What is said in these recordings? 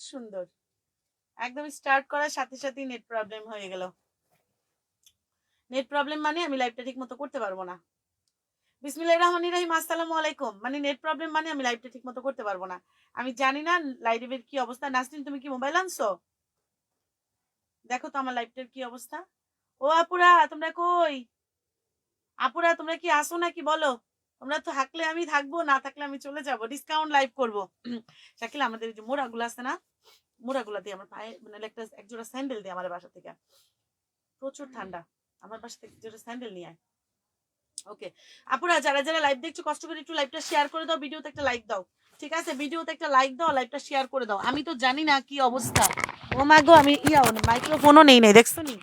সুন্দর। একদম স্টার্ট করার সাথে সাথেই নেট প্রবলেম হয়ে গেল। নেট প্রবলেম মানে আমি লাইভটা ঠিক মতো করতে পারবো না। বিসমিল্লাহির রহমানির রহিম, আসসালামু আলাইকুম। মানে নেট প্রবলেম মানে আমি লাইভটা ঠিক মতো করতে পারবো না। আমি জানি না লাইভের কি অবস্থা। নাসরিন, তুমি কি মোবাইল আনছো? দেখো তো আমার লাইভটার কি অবস্থা। ও আপুরা, তোমরা কই? আপুরা, তোমরা কি আসো নাকি বলো? তোমরা তো থাকলে আমি থাকবো, না থাকলে আমি চলে যাবো। ডিসকাউন্ট লাইভ করবো। শাকিলা, আমাদের যে মোড়াগুলো আছে না, মোড়াগুলা দিয়ে আমার পায়ে মানে একটা একজোড়া স্যান্ডেল দিয়ে আমার বাসা থেকে। প্রচুর ঠান্ডা। আমার বাসা থেকে একজোড়া স্যান্ডেল নিয়ে আয়। ওকে আপুরা, যারা যারা লাইভ দেখছো কষ্ট করে একটু লাইভটা শেয়ার করে দাও, ভিডিওতে একটা লাইক দাও। ঠিক আছে, ভিডিওতে একটা লাইক দাও, লাইভটা শেয়ার করে দাও। আমি তো জানি না কি অবস্থা। ও মা গো, আমি মাইক্রোফোনও নেই নাই, দেখছো নি?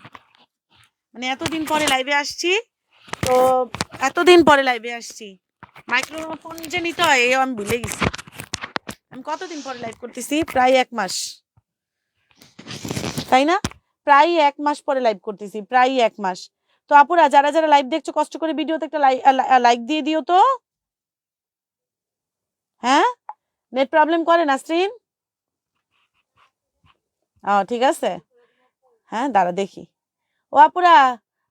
মানে এতদিন পরে লাইভে আসছি, তো এতদিন পরে লাইভে আসছি, মাইক্রোফোন যে নিতে হয় এও আমি ভুলে গেছি। আমি কতদিন পরে লাইভ করতেছি? প্রায় 1 মাস, তাই না? প্রায় 1 মাস পরে লাইভ করতেছি, প্রায় 1 মাস। তো আপুরা, যারা যারা লাইভ দেখছো কষ্ট করে ভিডিওতে একটা লাইক দিয়ে দিও তো। হ্যাঁ, নেট প্রবলেম করে নাসরিন? ঠিক আছে। হ্যাঁ, দাঁড়া দেখি। ও আপুরা,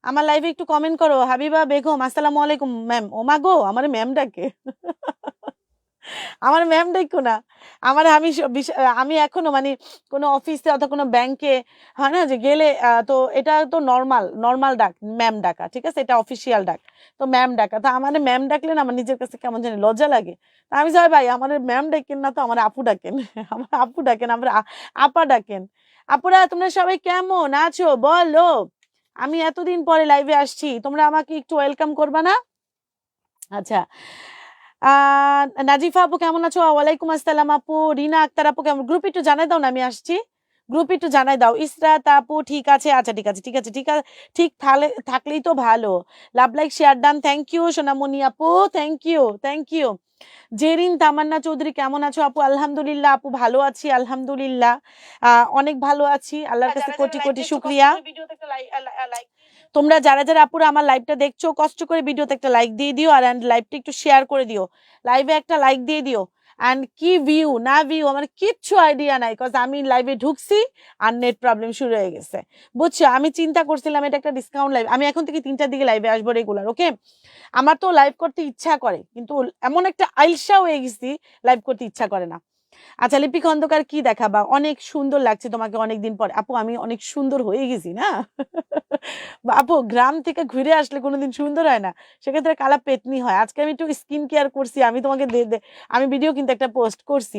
আমার লাইভে একটু কমেন্ট করো। হাবিবা বেগম, আসসালামু আলাইকুম ম্যাম। ও মা গো, আমার ম্যাম ডাকে। আমার ম্যাম ডাকো না। আমার আমি এখনো মানে কোনো অফিসে অথবা কোনো ব্যাংকে হয় না যে গেলে, তো এটা তো নর্মাল নর্মাল ডাক, ম্যাম ডাকা, ঠিক আছে, এটা অফিসিয়াল ডাক। তো ম্যাম ডাকা, তো আমার ম্যাম ডাকলে না আমার নিজের কাছে কেমন জানি লজ্জা লাগে। তা আমি যাই, ভাই আমার ম্যাম ডাকেন না তো, আমার আপু ডাকেন। আমার আপু ডাকেন, আমার আপা ডাকেন। আপুরা, তোমরা সবাই কেমন আছো বলো? আমি এতদিন পরে লাইভে আসছি, তোমরা আমাকে একটু ওয়েলকাম করবা না? আচ্ছা, নাজিফা আপু কেমন আছো? ওয়ালাইকুম আসসালাম আপু। রিনা আক্তার আপু কেমন? গ্রুপ একটু জানাই দাও না, আমি আসছি। গ্রুপ একটু জানাই দাও। ইসরাত আপু ঠিক আছে, আচ্ছা ঠিক আছে, ঠিক আছে, ঠিক আছে, ঠিক থাকলেই তো ভালো। Love like share done, thank you Sonamoni আপু, thank you, thank you. Jerin Tamanna Chowdhury কেমন আছো আপু? আলহামদুলিল্লাহ আপু, ভালো আছি আলহামদুলিল্লাহ, অনেক ভালো আছি, আল্লাহর কাছে কোটি কোটি শুকরিয়া। তোমরা যারা যারা আপুরা আমার লাইভটা দেখছো কষ্ট করে ভিডিওতে একটা লাইক দিয়ে দিও, আর লাইভটা একটু শেয়ার করে দিও। লাইভে একটা লাইক দিয়ে দিও। অ্যান্ড কি ভিউ না ভিউ আমার কিচ্ছু আইডিয়া নাই, কজ আমি লাইভে ঢুকছি আর নেট প্রবলেম শুরু হয়ে গেছে। বুঝছো, আমি চিন্তা করছিলাম এটা একটা ডিসকাউন্ট লাইভ, আমি এখন থেকে 3টার দিকে লাইভে আসবো রেগুলার। ওকে, আমার তো লাইভ করতে ইচ্ছা করে, কিন্তু এমন একটা আইলসা হয়ে গেছি, লাইভ করতে ইচ্ছা করে না। আচ্ছা, লিপি খন্দকার কি দেখাবা? অনেক সুন্দর লাগছে তোমাকে অনেকদিন পর। আপু, আমি অনেক সুন্দর হয়ে গেছি না? আপু, গ্রাম থেকে ঘুরে আসলে কোনোদিন সুন্দর হয় না, সেক্ষেত্রে কালা পেতনি হয়। আজকে আমি একটু স্কিন কেয়ার করছি, আমি তোমাকে আমি ভিডিও কিন্তু একটা পোস্ট করছি।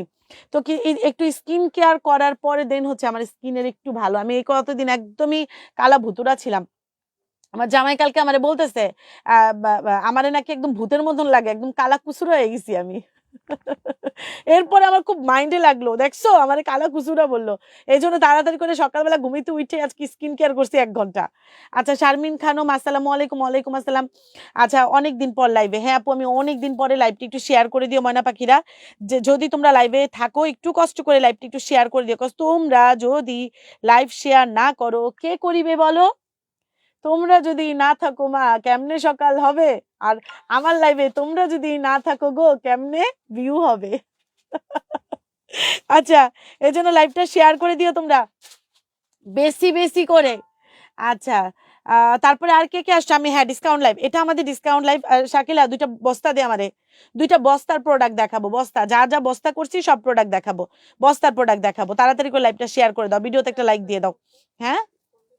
তো কি একটু স্কিন কেয়ার করার পরে দেন হচ্ছে আমার স্কিনের একটু ভালো। আমি এই কতদিন একদমই কালা ভুতুরা ছিলাম। আমার জামাই কালকে আমারে বলতেছে, আমারে নাকি একদম ভূতের মতন লাগে, একদম কালা কুসুরা হয়ে গেছি আমি। এরপরে আমার খুব মাইন্ডে লাগলো, দেখছো আমার কালা কুসুরা বললো। এই জন্য তাড়াতাড়ি করে সকালবেলা ঘুমিতে উঠে আজকে স্কিন কেয়ার করছি 1 ঘন্টা। আচ্ছা, শারমিন খানম আসসালামু আলাইকুম। ওয়ালাইকুম আসসালাম। আচ্ছা, অনেকদিন পর লাইভে। হ্যাঁ আপু, আমি অনেকদিন পরে লাইভটি একটু শেয়ার করে দিও ময়না পাখিরা। যে যদি তোমরা লাইভে থাকো একটু কষ্ট করে লাইভটি একটু শেয়ার করে দিও, কজ তোমরা যদি লাইভ শেয়ার না করো কে করিবে বলো? তোমরা যদি না থাকো মা, কেমনে সকাল হবে? আর আমার লাইভে তোমরা যদি না থাকো গো, কেমনে ভিউ হবে? আচ্ছা, এই জন্য লাইভটা শেয়ার করে দিও তোমরা বেশি বেশি করে। আচ্ছা, তারপরে আর কে কে আসছে? আমি, হ্যাঁ, ডিসকাউন্ট লাইভ, এটা আমাদের ডিসকাউন্ট লাইভ। শাকিলা, 2টা বস্তা দে আমারে, 2টা বস্তার প্রোডাক্ট দেখাবো। বস্তা, যা যা বস্তা করছি সব প্রোডাক্ট দেখাবো, বস্তার প্রোডাক্ট দেখাবো। তাড়াতাড়ি করে লাইভটা শেয়ার করে দাও, ভিডিওতে একটা লাইক দিয়ে দাও। হ্যাঁ,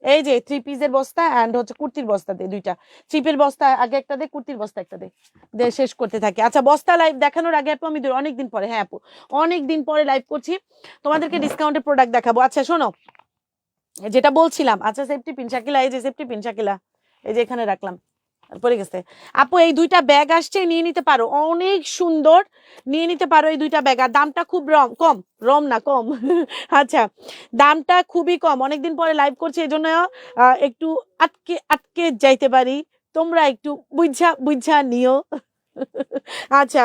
এই যে 3 পিসের বস্তা অ্যান্ড হচ্ছে কুর্তির বস্তা দে 2টা। 3 বস্তা আগে একটা দে, কুর্তির বস্তা একটা দে, শেষ করতে থাকি। আচ্ছা, বস্তা লাইভ দেখানোর আগে আপু, আমি অনেকদিন পরে, হ্যাঁ আপু, অনেকদিন পরে লাইভ করছি, তোমাদেরকে ডিসকাউন্টের প্রোডাক্ট দেখাবো। আচ্ছা শোনো, যেটা বলছিলাম। আচ্ছা, সেফটি পিন শাকিলা, এই যে সেফটি পিন শাকিলা, এই যে এখানে রাখলাম, পড়ে গেছে। আপু, এই 2টা ব্যাগ আসছে, নিয়ে নিতে পারো, অনেক সুন্দর, নিয়ে নিতে পারো এই 2টা ব্যাগ। আর দামটা খুব কম, না কম। আচ্ছা, দামটা খুবই কম, অনেকদিন পরে লাইভ করছি এই জন্য একটু আটকে আটকে যাইতে পারি, তোমরা একটু বুঝা বুঝা নিও। আচ্ছা,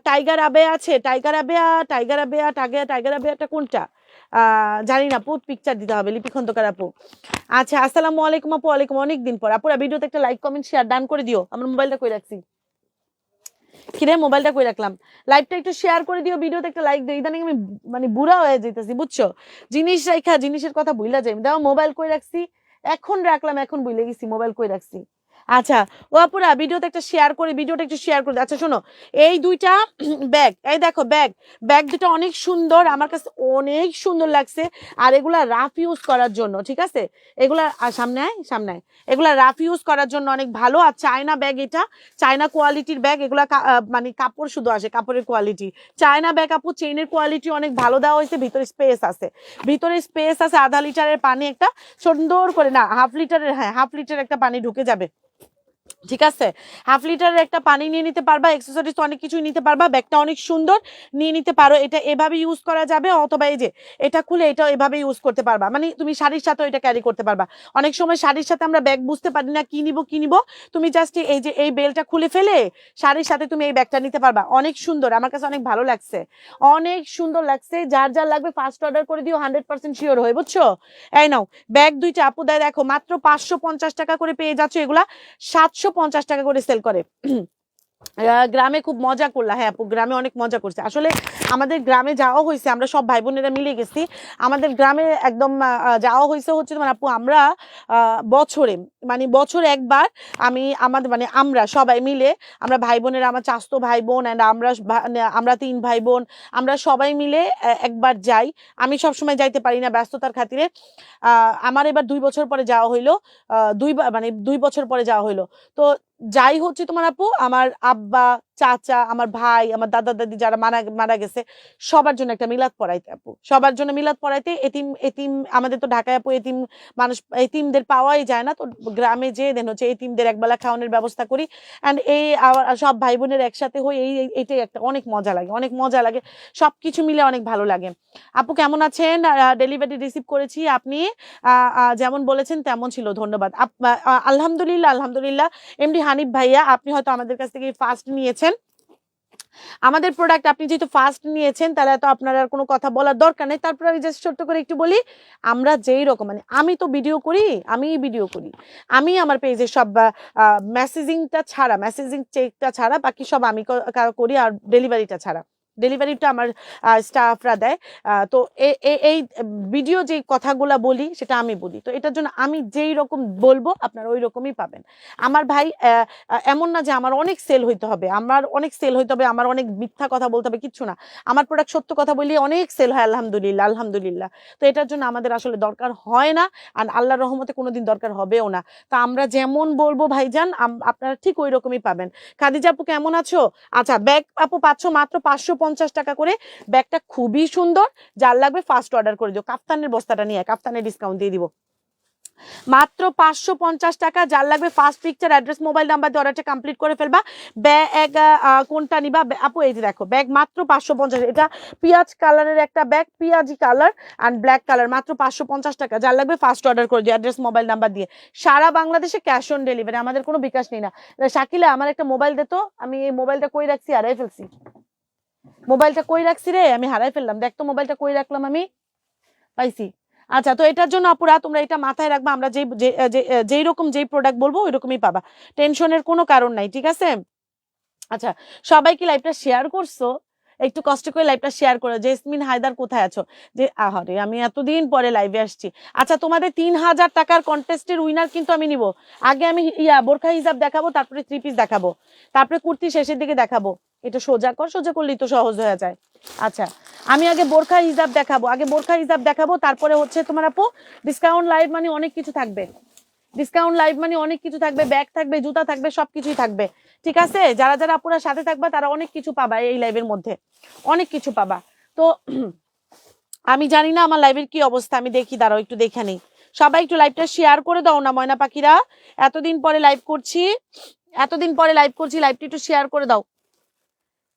টাইগার আবে আছে, টাইগার আবেয়া, টাইগার আবেয়া, টাইগার আবেয়াটা কোনটা জানি না, পুত পিকচার দিতে হবে। লিপি খন্দকার আপু, আচ্ছা, আসসালামু আলাইকুম আপু। ওয়ালাইকুম, অনেকদিন পর। আপুরা, ভিডিওতে একটা লাইক কমেন্ট শেয়ার ডান করে দিও। আমার মোবাইলটা কই রাখছি? কিরে মোবাইলটা কই রাখলাম, লাইভটা একটু শেয়ার করে দিও, ভিডিওতে একটা লাইক দিও। ইদানিং আমি মানে বুড়া হয়ে যাইতেছি বুঝছো, জিনিস রাখা জিনিসের কথা ভুলা যাই, দেখো মোবাইল কই রাখছি, এখন রাখলাম, এখন ভুলে গেছি মোবাইল কই রাখছি। আচ্ছা ও আপুরা ভিডিওতে একটা শেয়ার করে, ভিডিওটা একটু শেয়ার করে। আচ্ছা শোনো, এই দুইটা ব্যাগ, এই দেখো ব্যাগ, ব্যাগ দুটো অনেক সুন্দর, আমার কাছে অনেক সুন্দর লাগছে। আর এগুলা রাফ ইউজ করার জন্য, ঠিক আছে, এগুলা সামনে আয়, সামনে আয়, এগুলা রাফ ইউজ করার জন্য অনেক ভালো। আর চায়না ব্যাগ, এটা চায়না কোয়ালিটির ব্যাগ, এগুলা মানে কাপড় শুধু আসে, কাপড়ের কোয়ালিটি চায়না ব্যাগ আপু। চেইনের কোয়ালিটি অনেক ভালো দেওয়া হয়েছে, ভিতরে স্পেস আছে, ভিতরে স্পেস আছে, আধা লিটারের পানি একটা সুন্দর করে, না হাফ লিটারের, হ্যাঁ হাফ লিটারের একটা পানি ঢুকে যাবে, ঠিক আছে, হাফ লিটারের একটা পানি নিয়ে নিতে পারবা, অ্যাক্সেসরিজ অনেক কিছু নিতে পারবা, ব্যাগটা অনেক সুন্দর, নিয়ে নিতে পারো। এটা এভাবে ইউজ করা যাবে, অথবা এই যে এটা খুলে এটা এভাবে ইউজ করতে পারবা, মানে তুমি শাড়ির সাথেও এটা ক্যারি করতে পারবা। অনেক সময় শাড়ির সাথে আমরা ব্যাগ বুঝতে পারি না কি নিব, তুমি জাস্ট এই যে এই বেলটা খুলে ফেলে শাড়ির সাথে তুমি এই ব্যাগটা নিতে পারবা। অনেক সুন্দর, আমার কাছে অনেক ভালো লাগছে, অনেক সুন্দর লাগছে। যার যার লাগবে ফার্স্ট অর্ডার করে দিও, 100% শিওর হয়ে, বুঝছো। এই নাও ব্যাগ দুইটা আপু, দেয় দেখো মাত্র 550 টাকা করে পেয়ে যাচ্ছ, এগুলা 750 টাকা করে সেল করে। গ্রামে খুব মজা করলা, হ্যাঁ আপু গ্রামে অনেক মজা করছে আসলে, আমাদের গ্রামে যাওয়া হয়েছে, আমরা সব ভাই বোনেরা মিলে গেছি, আমাদের গ্রামে একদম যাওয়া হয়েছে হচ্ছে তোমার আপু, আমরা বছরে মানে বছরে একবার, আমি আমাদের মানে আমরা সবাই মিলে, আমরা ভাই বোনেরা, আমার চাস্তো ভাই বোন অ্যান্ড আমরা 3 ভাই বোন, আমরা সবাই মিলে একবার যাই। আমি সবসময় যাইতে পারি না ব্যস্ততার খাতিরে, আমার এবার 2 বছর পরে যাওয়া হইলো, 2 বছর পরে যাওয়া হইলো। তো যাই হচ্ছে তোমার আপু, আমার আব্বা, চাচা, আমার ভাই, আমার দাদা দাদি যারা মারা গেছে, সবার জন্য একটা মিলাদ পড়াইতে আপু, সবার জন্য মিলাদ পড়াইতে, এতিম এতিম আমাদের তো ঢাকায় আপু এতিম মানুষ, এতিমদের পাওয়াই যায় না, তো গ্রামে যেয়ে দেন হচ্ছে এতিমদের একবেলা খাওয়ানোর ব্যবস্থা করি। অ্যান্ড এই সব ভাই বোনের একসাথে হই, এইটাই একটা অনেক মজা লাগে, অনেক মজা লাগে, সবকিছু মিলে অনেক ভালো লাগে। আপু কেমন আছেন? ডেলিভারি রিসিভ করেছি, আপনি যেমন বলেছেন তেমন ছিল, ধন্যবাদ। আলহামদুলিল্লাহ, আলহামদুলিল্লাহ। এমডি হানিফ ভাইয়া, আপনি হয়তো আমাদের কাছ থেকে ফার্স্ট নিয়েছেন আমাদের প্রোডাক্ট, আপনি যেহেতু ফার্স্ট নিয়েছেন তাহলে তো আপনার আর কোনো কথা বলার দরকার নেই। তারপরে আমি জাস্ট ছোট্ট করে একটু বলি, আমরা যেই রকম মানে আমি তো ভিডিও করি, আমি আমার পেজে সব মেসেজিংটা ছাড়া, মেসেজিং চেকটা ছাড়া বাকি সব আমি করি, আর ডেলিভারিটা ছাড়া, ডেলিভারিটা আমার স্টাফরা দেয়। তো এই ভিডিও যে কথাগুলো বলি সেটা আমি বলি, তো এটার জন্য আমি যেই রকম বলবো আপনারা ওই রকমই পাবেন। আমার ভাই এমন না যে আমার অনেক সেল হইতে হবে, আমার অনেক সেল হইতে হবে, আমার অনেক মিথ্যা কথা বলতে হবে, কিচ্ছু না, আমার প্রোডাক্ট সত্য কথা বলি অনেক সেল হয়, আলহামদুলিল্লাহ, আলহামদুলিল্লাহ। তো এটার জন্য আমাদের আসলে দরকার হয় না, আর আল্লাহর রহমতে কোনোদিন দরকার হবেও না। তা আমরা যেমন বলবো ভাইজান, আপনারা ঠিক ওই রকমই পাবেন। খাদিজা আপু কেমন আছো? আচ্ছা ব্যাগ আপু পাচ্ছ মাত্র 550 টাকা করে, ব্যাগটা খুবই সুন্দর, যার লাগবে ফার্স্ট অর্ডার করে দিও। কাফতানের বস্তাটা নিয়ে, কাফতানের ডিসকাউন্ট দিয়ে দিব মাত্র 550 টাকা, যার লাগবে first picture, address, mobile number দিয়ে অর্ডারটা কমপ্লিট করে ফেলবা। ব্যাগ কোনটা নিবা আপু? এই যে দেখো ব্যাগ মাত্র 550, এটা পিঁয়াজ কালারের একটা ব্যাগ, পিঁয়াজি কালার অ্যান্ড ব্ল্যাক কালার, মাত্র 550 টাকা, যার লাগবে ফার্স্ট অর্ডার করে দিও, অ্যাড্রেস মোবাইল নাম্বার দিয়ে। সারা বাংলাদেশে ক্যাশ অন ডেলিভারি, আমাদের কোনো বিকাশ নেই না। শাকিলা আমার একটা মোবাইল দে তো, আমি এই মোবাইলটা কই রাখছি, হারাই ফেলছি, মোবাইলটা কই রাখছি রে, আমি হারাই ফেললাম, দেখ তো মোবাইলটা কই রাখলাম, আমি পাইছি। আচ্ছা তো এটার জন্য আপুরা তোমরা এটা মাথায় রাখবা, আমরা যেই রকম যেই প্রোডাক্ট বলবো ওই রকমই পাবা, টেনশনের কোনো কারণ নাই, ঠিক আছে। আচ্ছা সবাই কি লাইভটা শেয়ার করছো? একটু কষ্ট করে লাইভটা শেয়ার করো। জেসমিন হায়দার কোথায় আছো? যে আহারে আমি এতদিন পরে লাইভে আসছি। আচ্ছা তোমাদের 3000 টাকার কন্টেস্টের উইনার কিন্তু আমি নিব। আগে আমি বোরখা হিজাব দেখাবো, তারপরে 3 পিস দেখাবো, তারপরে কুর্তি শেষের দিকে দেখাবো। এটা সোজা কর, সোজা করলেই তো সহজ হয়ে যায়। আচ্ছা আমি আগে বোরখা হিজাব দেখাবো, তারপরে হচ্ছে তোমার আপু ডিসকাউন্ট লাইভ মানে অনেক কিছু থাকবে, ডিসকাউন্ট লাইভ মানে অনেক কিছু থাকবে, ব্যাগ থাকবে, জুতা থাকবে, সবকিছুই থাকবে, ঠিক আছে। যারা যারা আপুরা সাথে থাকবা তারা অনেক কিছু পাবা, এই লাইভের মধ্যে অনেক কিছু পাবা। তো আমি জানি না আমার লাইভের কি অবস্থা, আমি দেখি, দাঁড়াও একটু দেখে নেই। সবাই একটু লাইভটা শেয়ার করে দাও না ময়না পাখিরা, এতদিন পরে লাইভ করছি, লাইভটা একটু শেয়ার করে দাও,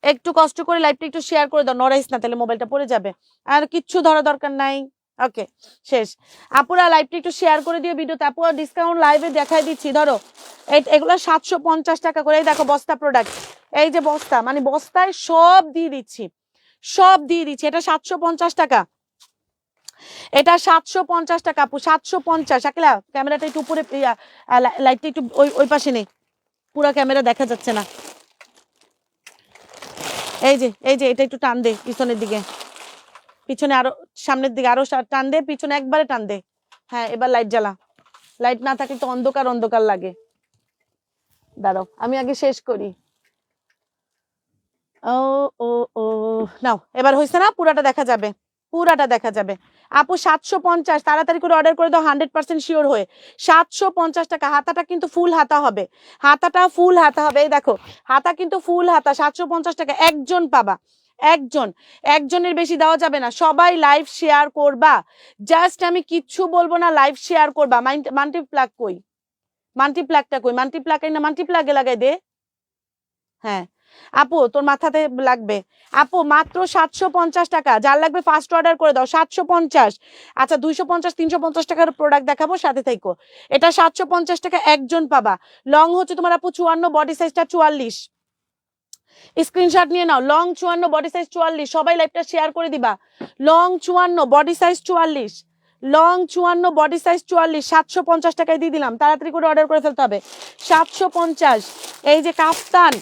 একটু কষ্ট করে লাইভটা একটু শেয়ার করে দাও, নড়াইস না তাহলে মোবাইলটা পড়ে যাবে, আর কিচ্ছু ধরা দরকার নাই। ওকে শেষ। আপুরা লাইভটা একটু শেয়ার করে দিও ভিডিওতে। আপুরা ডিসকাউন্ট লাইভে দেখাই দিচ্ছি, ধরো এগুলো 750 টাকা করে, দেখো বস্তা প্রোডাক্ট, এই যে বস্তা, মানে বস্তায় সব দিয়ে দিচ্ছি, এটা 750 টাকা, এটা 750 টাকা আপু, 750। আকিলা ক্যামেরাটা একটু উপরে, লাইটটা একটু ওই পাশে নেই, পুরো ক্যামেরা দেখা যাচ্ছে না, এই যে এটা একটু টান দে পিছনের দিকে, পিছনে আরো সামনের দিকে আরো টান দে, পিছনে একবারে টান দে। হ্যাঁ এবার লাইট জ্বালা, লাইট না থাকলে তো অন্ধকার অন্ধকার লাগে। দাঁড়াও আমি আগে শেষ করি। ও ও ও নাও এবার হয়েছে না, পুরাটা দেখা যাবে, পুরাটা দেখা যাবে। আপু 750, তাড়াতাড়ি করে অর্ডার করে দাও 100% শিওর হয়ে। 750 টাকা। হাতাটা কিন্তু ফুল হাতা হবে, হাতাটা ফুল হাতা হবে। এই দেখো হাতা কিন্তু ফুল হাতা, 750 টাকা। একজন পাবা, একজন, একজনের বেশি দেওয়া যাবে না। সবাই লাইভ শেয়ার করবা, জাস্ট আমি কিচ্ছু বলবো না, লাইভ শেয়ার করবা। মাল্টিপ্লাগ কই, মাল্টিপ্লাগটা কই, মাল্টিপ্লাগ না মাল্টিপ্লাগে লাগাই দে। হ্যাঁ আপু তোর মাথাতে লাগবে। আপু মাত্র 750 টাকা, যার লাগবে ফার্স্ট অর্ডার করে দাও। 750। আচ্ছা 250 350 টাকার প্রোডাক্ট দেখাবো, সাথে থাকো। এটা 750 টাকা, একজন পাবা। লং হচ্ছে তোমার আপু 54, বডি সাইজটা 44। স্ক্রিনশট নিয়ে নাও। Long 54, body size 44। সবাই লাইভটা শেয়ার করে দিবা। Long 54, body size 44। Long 54, body size 44। 750 টাকায় দিয়ে দিলাম, তাড়াতাড়ি করে অর্ডার করে ফেলতে হবে। 750। এই যে কাফতান,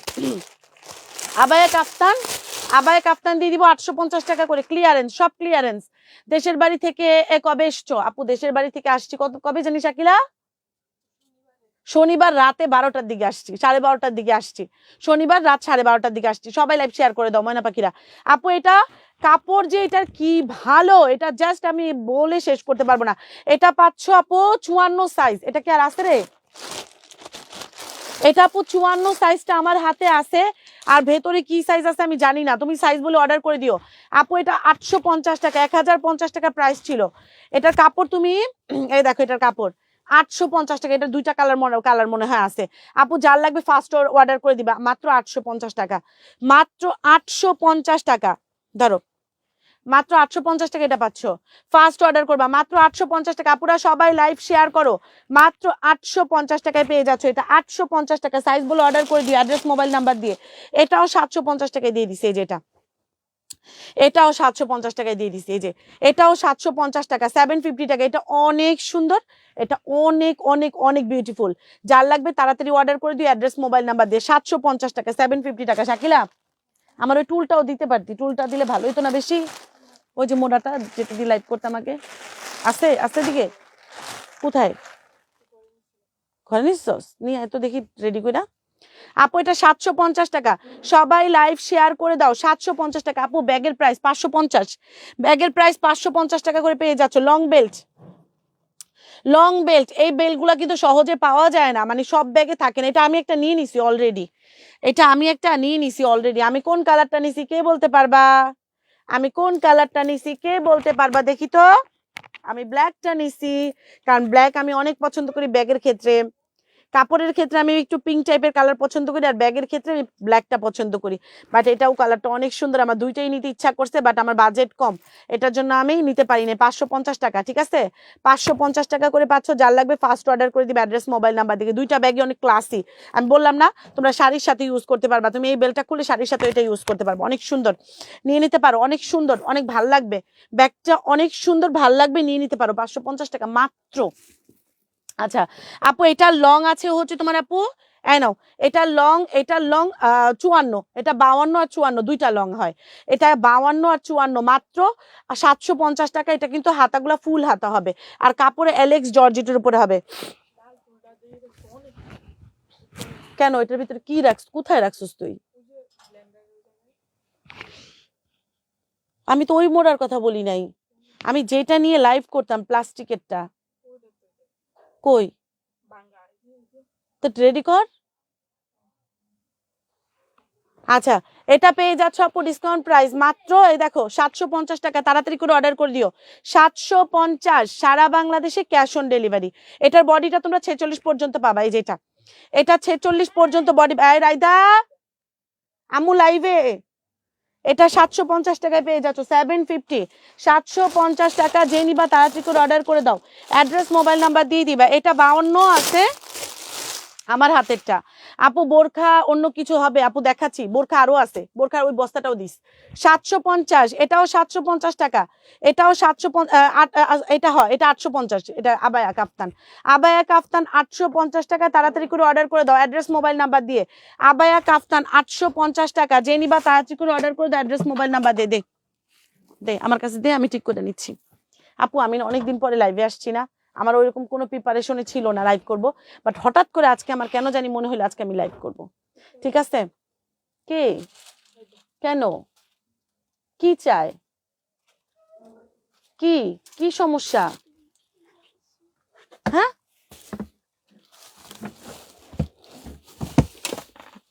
আবায়া কাফতান, আবায়া কাফতান দিয়ে দিব 850 টাকা করে। ক্লিয়ারেন্স, সব ক্লিয়ারেন্স। দেশের বাড়ি থেকে কবে এসছো আপু? দেশের বাড়ি থেকে আসছি কবে জানি শাকিলা? শনিবার রাতে 12টার দিকে আসছি, 12:30টার দিকে আসছি। শনিবার রাত 12:30টার দিকে আসছি। সবাই লাইভ শেয়ার করে দাও ময়না পাখিরা। আপু এটা কাপড় যে এটার কি ভালো, এটা জাস্ট আমি বলে শেষ করতে পারবো না। এটা পাচ্ছ আপু 54 সাইজ। এটা কি আর আছে রে? এটা আপু 54 সাইজটা আমার হাতে আছে, আর ভেতরে কি সাইজ আছে আমি জানি না, তুমি সাইজ বলে অর্ডার করে দিও। আপু এটা 850 টাকা, 1050 টাকা প্রাইস ছিল। এটার কাপড় তুমি এই দেখো, এটার কাপড় 850 টাকা। এটা দুইটা কালার মনে হয় আছে। আপু যার লাগবে ফার্স্ট অর্ডার করে দিবা, মাত্র 850 টাকা, মাত্র 850 টাকা। ধরো মাত্র 850 টাকা এটা পাচ্ছ। ফার্স্ট অর্ডার করবা, মাত্র 850 টাকা। আপুরা সবাই লাইভ শেয়ার করো, মাত্র 850 টাকায় পেয়ে যাচ্ছ এটা। 850 টাকা, সাইজ বলে অর্ডার করে দিও, অ্যাড্রেস মোবাইল নাম্বার দিয়ে। এটাও 750 টাকায় দিয়ে দিছে, এই যে এটা, এটাও 750 টাকায় দিয়ে দিছে। এই যে এটাও 750 টাকা, 750 টাকা। এটা অনেক সুন্দর, এটা অনেক অনেক অনেক বিউটিফুল। যার লাগবে তাড়াতাড়ি অর্ডার করে দিও, অ্যাড্রেস মোবাইল নাম্বার দিয়ে। 750 টাকা, 750 টাকা। শাকিলা আমার ওই টুলটাও দিতে পারতি, টুলটা দিলে ভালো হতো না বেশি? ওই যে মোড়াটা যেটা দিয়ে লাইভ করতাম আগে, আছে আছে দিকে কোথায়? ঘরে নিচ্ছস নিয়ে এত দেখি রেডি করে। আপু এটা 750 টাকা, সবাই লাইভ শেয়ার করে দাও। 750 টাকা। আপু ব্যাগের প্রাইস 550, ব্যাগের প্রাইস 550 টাকা করে পেয়ে যাচ্ছ। লং বেল্ট, লং বেল্ট, এই বেল্টগুলো কিন্তু সহজে পাওয়া যায় না, মানে সব ব্যাগে থাকে না। এটা আমি একটা নিয়ে নিছি অলরেডি, এটা আমি একটা নিয়ে নিছি অলরেডি। আমি কোন কালারটা নিছি কে বলতে পারবা? আমি কোন কালারটা নিছি কে বলতে পারবা? দেখি তো, আমি ব্ল্যাকটা নিছি, কারণ ব্ল্যাক আমি অনেক পছন্দ করি ব্যাগের ক্ষেত্রে। কাপড়ের ক্ষেত্রে আমি একটু পিঙ্ক টাইপের কালার পছন্দ করি, আর ব্যাগের ক্ষেত্রে আমি ব্ল্যাকটা পছন্দ করি। বাট এটাও কালারটা অনেক সুন্দর, আমার দুইটাই নিতে ইচ্ছা করছে, বাট আমার বাজেট কম, এটার জন্য আমি নিতে পারি না। 550 টাকা, ঠিক আছে 550 টাকা করে পাচ্ছ। যার লাগবে ফার্স্ট অর্ডার করে দিবে, অ্যাড্রেস মোবাইল নাম্বার দিকে। দুইটা ব্যাগই অনেক ক্লাসি, আমি বললাম না তোমরা শাড়ির সাথে ইউজ করতে পারবা। তুমি এই বেলটা খুলে শাড়ির সাথে এটা ইউজ করতে পারবো, অনেক সুন্দর, নিয়ে নিতে পারো। অনেক সুন্দর, অনেক ভাল লাগবে ব্যাগটা, অনেক সুন্দর ভাল লাগবে, নিয়ে নিতে পারো। 550 টাকা মাত্র। আচ্ছা আপু এটা লং আছে হচ্ছে তোমার আপু, এই নাও, এটা লং, এটা লং 54, এটা 52 আর 54 দুইটা লং হয়। এটা 52 আর 54 মাত্র 750 টাকা। এটা কিন্তু হাতাগুলা ফুল হাতা হবে, আর কাপড়ে এলেক্স জর্জেটের উপরে হবে। কেন এটার ভিতরে কি রাখছ, কোথায় রাখছিস তুই? আমি তো ওই মোড়ার কথা বলি নাই, আমি যেটা নিয়ে লাইভ করতাম প্লাস্টিকেরটা। কই তো রেডি কর। আচ্ছা এটা পেয়ে যাচ্ছ আপু ডিসকাউন্ট প্রাইস মাত্র, এই দেখো 750 টাকা। তাড়াতাড়ি করে অর্ডার করে দিও। 750, সারা বাংলাদেশে ক্যাশ অন ডেলিভারি। এটার বডিটা তোমরা 46 পর্যন্ত পাবা, এই যেটা, এটা 46 পর্যন্ত বডি। রাইদা আমু লাইভে, এটা 750 টাকায় পেয়ে যাচ্ছ। 750, 750 টাকা। যে নিবা তাড়াতাড়ি করে অর্ডার করে দাও, অ্যাড্রেস মোবাইল নাম্বার দিয়ে দিবা। এটা 52 আছে আমার হাতেরটা, আপু বোরখা অন্য কিছু হবে আপু, দেখাচ্ছি, বোরখা আরো আছে, বোরখার ওই বস্তাটাও দিস। 750, এটাও 750 টাকা, এটাও 750, এটা হয়, এটা 850, এটা আবায়া কাফতান, আবায়া কাফতান 850 টাকা। তাড়াতাড়ি করে অর্ডার করে দাও অ্যাড্রেস মোবাইল নাম্বার দিয়ে। আবায়া কাফতান 850 টাকা, যে নিবা তাড়াতাড়ি করে অর্ডার করে দাও অ্যাড্রেস মোবাইল নাম্বার দে দে দে আমার কাছে দে, আমি ঠিক করে নিচ্ছি। আপু আমি অনেকদিন পরে লাইভে আসছি না, আমার ওইরকম কোনো প্রিপারেশনে ছিল না লাইভ করব, বাট হঠাৎ করে আজকে আমার কেন জানি মনে হলো আজকে আমি লাইভ করব। ঠিক আছে, কে কেন কি চায়, কি কি সমস্যা? হ্যাঁ,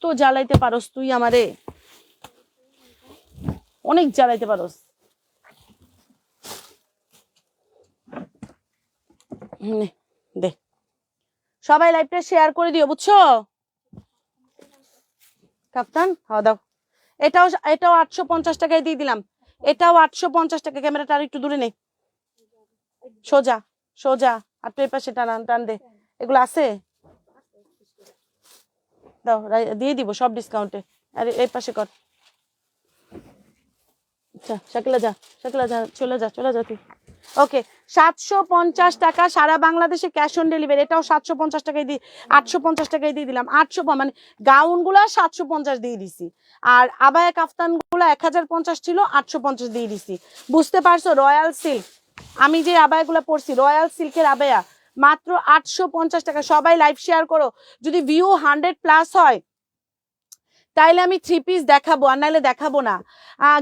তো জ্বালাইতে পারস তুই আমারে, অনেক জ্বালাইতে পারস। দে, সবাই লাইভটা শেয়ার করে দিও, বুঝছো? কাপ্তান হাওয়া দাও, এটাও এটাও 850 টাকায় দিয়ে দিলাম, এটাও 850 টাকা। ক্যামেরাটা আর একটু দূরে নেই, সোজা সোজা, আর তো এই পাশে টান টান দে, এগুলো আছে দাও, দিয়ে দিব সব ডিসকাউন্টে। আরে এই পাশে কর, আচ্ছা শাকিলা যা, শাকিলা যা, চলে যা চলে যা তুই। ওকে, 750 টাকা সারা বাংলাদেশে ক্যাশ অন ডেলিভারি। এটাও 750 টাকায় দিয়ে, 850 টাকায় দিয়ে দিলাম। 800 মানে গাউন গুলা 750 দিয়ে দিছি, আর আবায়া কাফতান গুলা 1050 ছিল, 850 দিয়ে দিছি। বুঝতে পারছো? রয়্যাল সিল্ক, আমি যে আবায়া গুলা পরছি রয়্যাল সিল্কের আবায়া, মাত্র 850 টাকা। সবাই লাইভ শেয়ার করো, যদি ভিউ 100+ হয় তাইলে আমি 3 পিস দেখাবো, আর নাইলে দেখাবো না।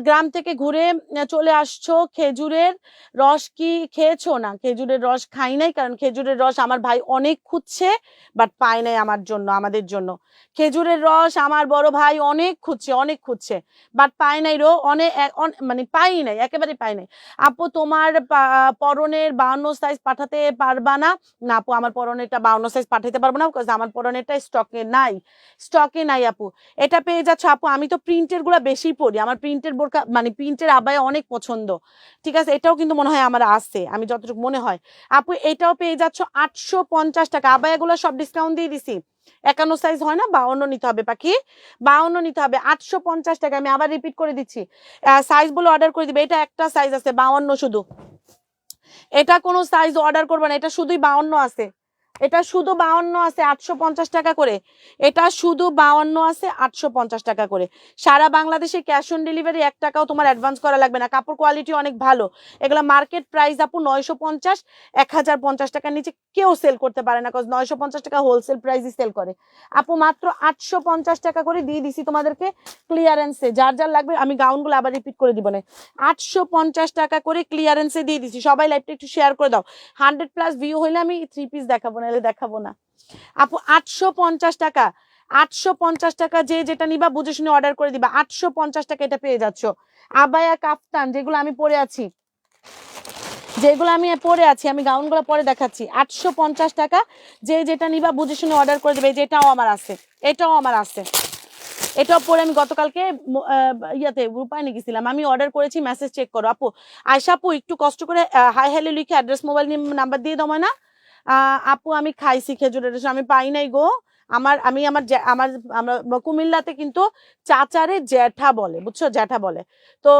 গ্রাম থেকে ঘুরে চলে আসছো, খেজুরের রস কি খেয়েছো? না, খেজুরের রস খাই নাই, কারণ খেজুরের রস আমার ভাই অনেক খুঁজছে, বাট পায় নাই আমার জন্য, আমাদের জন্য। খেজুরের রস আমার বড় ভাই অনেক খুঁজছে, বাট পায় নাই রো, অনেক মানে পাই নাই, একেবারে পাই নাই। আপু তোমার পরনের 52 সাইজ পাঠাতে পারবা না? না আপু, আমার পরনেরটা 52 সাইজ পাঠাতে পারবো না, বিকজ আমার পরনেরটা স্টকে নাই আপু। এটা পেয়ে যাচ্ছ আপু। আমি তো প্রিন্টের গুলা বেশি পরি, আমার প্রিন্টের বোরকা মানে প্রিন্টের আবায়া অনেক পছন্দ। ঠিক আছে, এটাও কিন্তু মনে হয় আমার আছে, আমি যতটুকু মনে হয়। আপু এটাও পেয়ে যাচ্ছ 850 টাকা। আবায়া গুলা সব ডিসকাউন্ট দিয়ে দিছি। 51 সাইজ হয় না, 52 নিতে হবে পাখি, 52 নিতে হবে। 850 টাকা। আমি আবার রিপিট করে দিচ্ছি, সাইজ বলে অর্ডার করে দিবে। এটা একটা সাইজ আছে 52 শুধু, এটা কোনো সাইজ অর্ডার করবে না, এটা শুধুই 52 আছে, এটা শুধু 52 আছে 850 টাকা করে, এটা শুধু 52 আছে 850 টাকা করে। সারা বাংলাদেশে ক্যাশ অন ডেলিভারি, 1 টাকাও তোমার অ্যাডভান্স করা লাগবে না। কাপড় কোয়ালিটি অনেক ভালো, এগুলা মার্কেট প্রাইস আপু 950, 1050 টাকার নিচে কেউ সেল করতে পারে না, কজ 950 টাকা হোলসেল প্রাইসই সেল করে। আপু মাত্র 850 টাকা করে দিয়ে দিছি তোমাদেরকে ক্লিয়ারেন্সে। যার যার লাগবে, আমি গাউনগুলো আবার রিপিট করে দিব না, 850 টাকা করে ক্লিয়ারেন্সে দিয়ে দিছি। সবাই লাইভটা একটু শেয়ার করে দাও, 100+ ভিউ হইলে আমি 3 পিস দেখাবো, নাহলে দেখাবো না। আপু 850 টাকা, 850 টাকা, যে যেটা নিবা বুঝে শুনে অর্ডার করে দিবা। 850 টাকা এটা পেয়ে যাচ্ছ। আবায়া কাফতান যেগুলো আমি পরে আছি, আমি গাউনগুলো পরে দেখাচ্ছি। 850 টাকা, যে যেটা নিবা বুঝে শুনে অর্ডার করে দিবে। যেটাও আমার আছে, এটাও আমার আছে, এটাও পরে আমি গতকালকে ইয়াতে রূপায়ণে গেছিলাম, আমি অর্ডার করেছি, মেসেজ চেক করো। আপু আয়শা আপু একটু কষ্ট করে হাই হ্যালো লিখে অ্যাড্রেস মোবাইল নাম্বার দিয়ে দাও না। আপু আমি খাইছি খেজুরের রস, আমি পাই নাই গো। আমার কুমিল্লাতে কিন্তু চাচারে জ্যাঠা বলে, বুঝছো, জ্যাঠা বলে। তো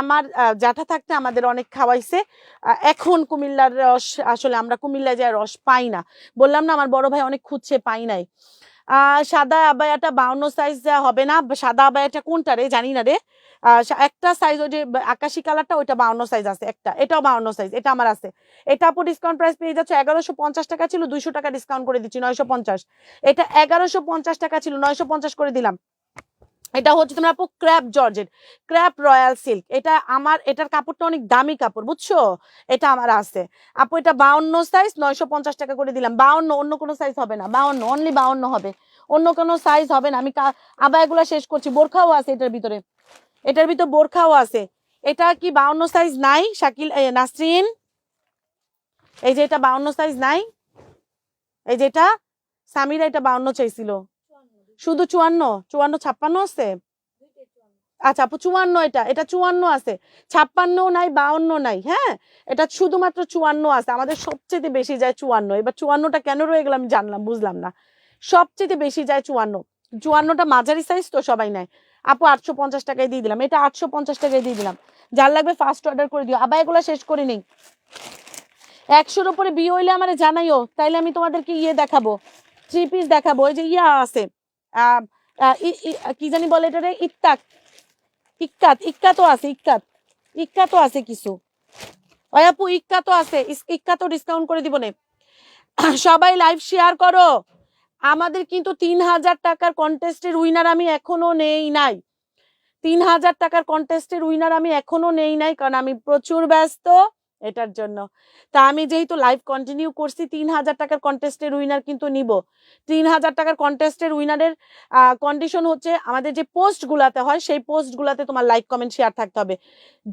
আমার জ্যাঠা থাকতে আমাদের অনেক খাওয়াইছে। এখন কুমিল্লার রস আসলে আমরা কুমিল্লায় যায় রস পাই না, বললাম না আমার বড় ভাই অনেক খুঁজছে, পাই নাই। সাদা আবায়াটা 52 সাইজ হবে না। সাদা আবায়াটা কোনটা রে, জানি না রে। একটা সাইজ ওই যে আকাশি কালারটা, ওইটা 52 সাইজ আছে একটা, এটাও 52 সাইজ, এটা আমার আছে। এটা আপু ডিসকাউন্ট প্রাইস পেয়ে যাচ্ছে 1150 টাকা ছিল, 200 টাকা ডিসকাউন্ট করে দিচ্ছি 950। এটা 1150 টাকা ছিল, 950 করে দিলাম। এটা হচ্ছে তোমরা আপু crap georgette, crap royal silk. এটা আমার, এটার কাপড়টা অনেক দামি কাপড়, বুঝছো, এটা আমার আছে আপু। এটা 52 সাইজ, 950 টাকা করে দিলাম। 52, অন্য কোনো সাইজ হবে না, 52 অনলি 52 হবে, অন্য কোনো সাইজ হবে না। আমি আবার এগুলা শেষ করছি। বোরখাও আছে এটার ভিতরে, এটার ভিতর বোরখাও আছে। এটা কি 52 সাইজ নাই শাকিল, নাসরিন? এই যে এটা 52 সাইজ নাই, এই যেটা সামিরা, এটা 52 চাইছিল, শুধু 54, 54, 56 আছে। আচ্ছা আপু 54, এটা 54 আছে, 56 নাই, 52 নাই। হ্যাঁ, এটা শুধুমাত্র 54 আছে, আমাদের সবচেয়ে বেশি যায় 54। এবার 54টা কেন রয়ে গেল আমি বুঝলাম না। সবচেয়ে বেশি যায় 54, 54টা মাঝারি সাইজ তো সবাই নেয়। আপু 850 টাকায় দিয়ে দিলাম, এটা 850 টাকায় দিয়ে দিলাম। যার লাগবে ফার্স্ট অর্ডার করে দিও। আবার এগুলো শেষ করে নেই, 100-র উপরে বিয়ে হইলে আমারে জানাইও, তাইলে আমি তোমাদেরকে ইয়ে দেখাবো, 3 পিস দেখাবো। ওই যে ইয়া আছে কি জানি বলে এটা রে, ইক্কাতও আছে, ইক্কাতও আছে কিছু। ওই আপু ইক্কাতও আছে, ইক্কাতও ডিসকাউন্ট করে দিব না। সবাই লাইভ শেয়ার করো। আমাদের কিন্তু 3000 টাকার কন্টেস্টের উইনার আমি এখনো নেই নাই, 3000 টাকার কন্টেস্টের উইনার আমি এখনো নেই নাই, কারণ আমি প্রচুর ব্যস্ত এটার জন্য। তা আমি যেহেতু লাইভ কন্টিনিউ করছি, 3000 টাকার কন্টেস্টের উইনার কিন্তু নিব। 3000 টাকার কন্টেস্টের উইনারের কন্ডিশন হচ্ছে আমাদের যে পোস্ট গুলাতে হয়, সেই পোস্ট গুলাতে তোমার লাইক কমেন্ট শেয়ার থাকতে হবে।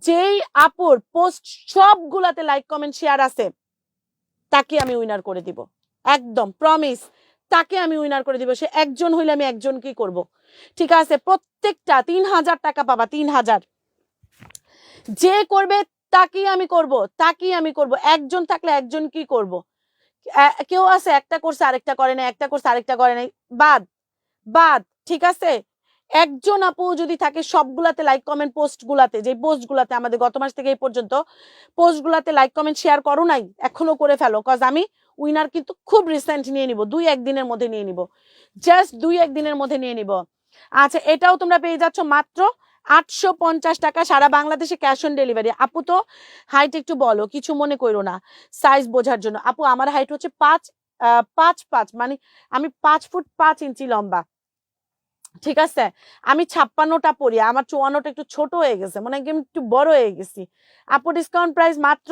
যেই আপুর পোস্ট সবগুলাতে লাইক কমেন্ট শেয়ার আছে, তাকে আমি উইনার করে দিব, একদম প্রমিস, তাকে আমি উইনার করে দিব। সে একজন হইলে আমি একজনকেই করব, ঠিক আছে? প্রত্যেকটা 3000 টাকা পাবা, 3000 যে করবে তাকেই আমি করব, তাকেই আমি করব। একজন থাকলে একজন কি করব, কেউ আছে একটা করছে আরেকটা করে না, একটা করছে আরেকটা করে নাই, বাদ বাদ, ঠিক আছে? একজন আপু যদি থাকে সবগুলাতে লাইক কমেন্ট, পোস্ট গুলাতে, যে পোস্ট গুলাতে আমাদের গত মাস থেকে এই পর্যন্ত পোস্ট গুলাতে লাইক কমেন্ট শেয়ার করো নাই, এখনো করে ফেলো, কজ আমি উইনার কিন্তু খুব রিসেন্ট নিয়ে নিব, 2-1 দিনের মধ্যে নিয়ে নিব, জাস্ট 2-1 দিনের মধ্যে নিয়ে নিব। আচ্ছা, এটাও তোমরা পেয়ে যাচ্ছ মাত্র 850 টাকা, সারা বাংলাদেশে ক্যাশ অন ডেলিভারি। আপু তো হাইট একটু বলো, কিছু মনে করো না, সাইজ বোঝার জন্য। আপু আমার হাইট হচ্ছে 5'5", মানে আমি 5'5" লম্বা, ঠিক আছে? আমি 56টা পরি, আমার 54টা একটু ছোট হয়ে গেছে, মানে একটু বড় হয়ে গেছি। আপু ডিসকাউন্ট প্রাইস মাত্র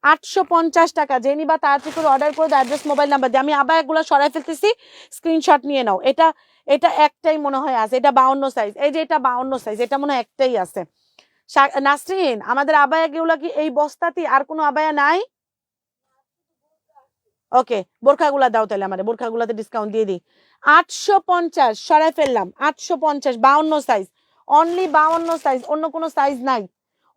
850 টাকা। যে নিবা তাড়াতাড়ি করে অর্ডার করে দাও, অ্যাড্রেস মোবাইল নাম্বার দিয়ে। আমি আবার এগুলো সরাই ফেলতেছি, স্ক্রিনশট নিয়ে নাও। এটা এটা একটাই মনে হয় আছে, এটা 52 সাইজ, এই যে এটা 52 সাইজ, এটা মনে হয় একটাই আছে। নাসরিন, আমাদের আবায়া গুলা কি এই বস্তাতে, আর কোনো আবায়া নাই? ওকে, বোরখাগুলা দাও তাহলে, আমাদের বোরখাগুলাতে ডিসকাউন্ট দিয়ে দিই। 850 সরাই ফেললাম, 850, 52 সাইজ, অনলি 52 সাইজ, অন্য কোনো সাইজ নাই,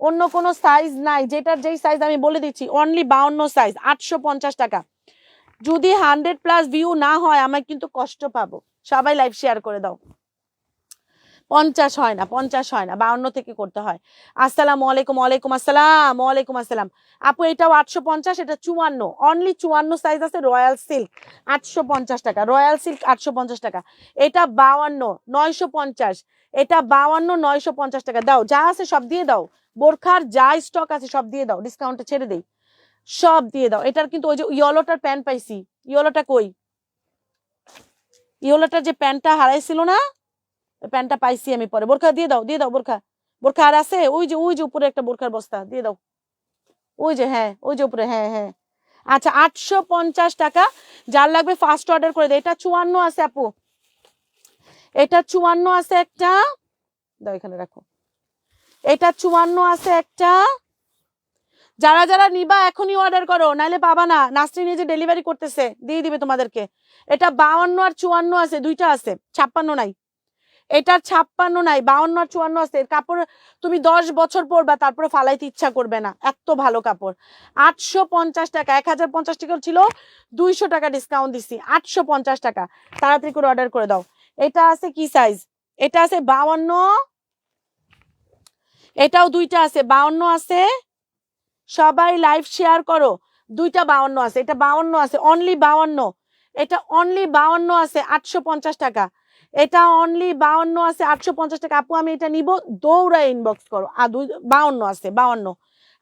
অন্য কোনো সাইজ নাই। যেটার যেই সাইজ আমি বলে দিচ্ছি, অনলি 52 সাইজ, 850 টাকা। যদি 100+ ভিউ না হয় আমার কিন্তু কষ্ট পাবো। সবাই লাইভ শেয়ার করে দাও। 50 হয় না, 50 হয় না, 52 থেকে করতে হয়। আসসালামু আলাইকুম। ওয়ালাইকুম আসসালাম, ওয়ালাইকুম আসসালাম। আপু এটাও 850, এটা 54, অনলি 54 সাইজ আছে, রয়্যাল সিল্ক 850 টাকা, রয়্যাল সিল্ক 850 টাকা। এটা 52 950, এটা 52 950 টাকা। দাও, যা আছে সব দিয়ে দাও, বোরখার যা স্টক আছে সব দিয়ে দাও, ডিসকাউন্টে ছেড়ে দেই, সব দিয়ে দাও। এটার কিন্তু ওই যে ইয়েলোটার প্যান্ট পাইছি, ইয়েলোটা কই, ইয়েলোটার যে প্যান্টটা হারাইছিল না, প্যান্টটা পাইছি আমি পরে। বোরখা দিয়ে দাও, দিয়ে দাও বোরখা, বোরখা আর আছে? ওই যে উপরে একটা বোরখার বস্তা দিয়ে দাও, ওই যে, হ্যাঁ ওই যে উপরে, হ্যাঁ হ্যাঁ। আচ্ছা, 850 টাকা। যার লাগবে ফার্স্ট অর্ডার করে দে। এটা 54 আছে আপু, এটা 54 আছে একটা, দাও এখানে রাখো, এটা 54 আছে একটা। যারা যারা নিবা এখনই অর্ডার করো, নাইলে পাবা না। নাসরিন নিজে ডেলিভারি করতেছে, দিয়ে দিবে তোমাদেরকে। এটা 52 আর 54 আছে, দুইটা আছে, 56 নাই। এটার 56 নাই, 52 আর 54 আছে। কাপড় তুমি 10 বছর পরবা, তারপরে ফালাইতে ইচ্ছা করবে না, এত ভালো কাপড়। 850 টাকা, 1050 টাকা ছিল, 200 টাকা ডিসকাউন্ট দিছি, 850 টাকা। তাড়াতাড়ি করে অর্ডার করে দাও। এটা আছে কি সাইজ, এটা আছে 52, এটাও দুইটা আছে, 52 আছে। সবাই লাইভ শেয়ার করো, দুইটা 52 আছে, এটা 52 আছে, অনলি 52, এটা অনলি 52 আছে, 850 টাকা। এটা অনলি 52 আছে, 850 টাকা। আপু আমি এটা নিব, দৌড়া ইনবক্স করো। 52 আছে, 52,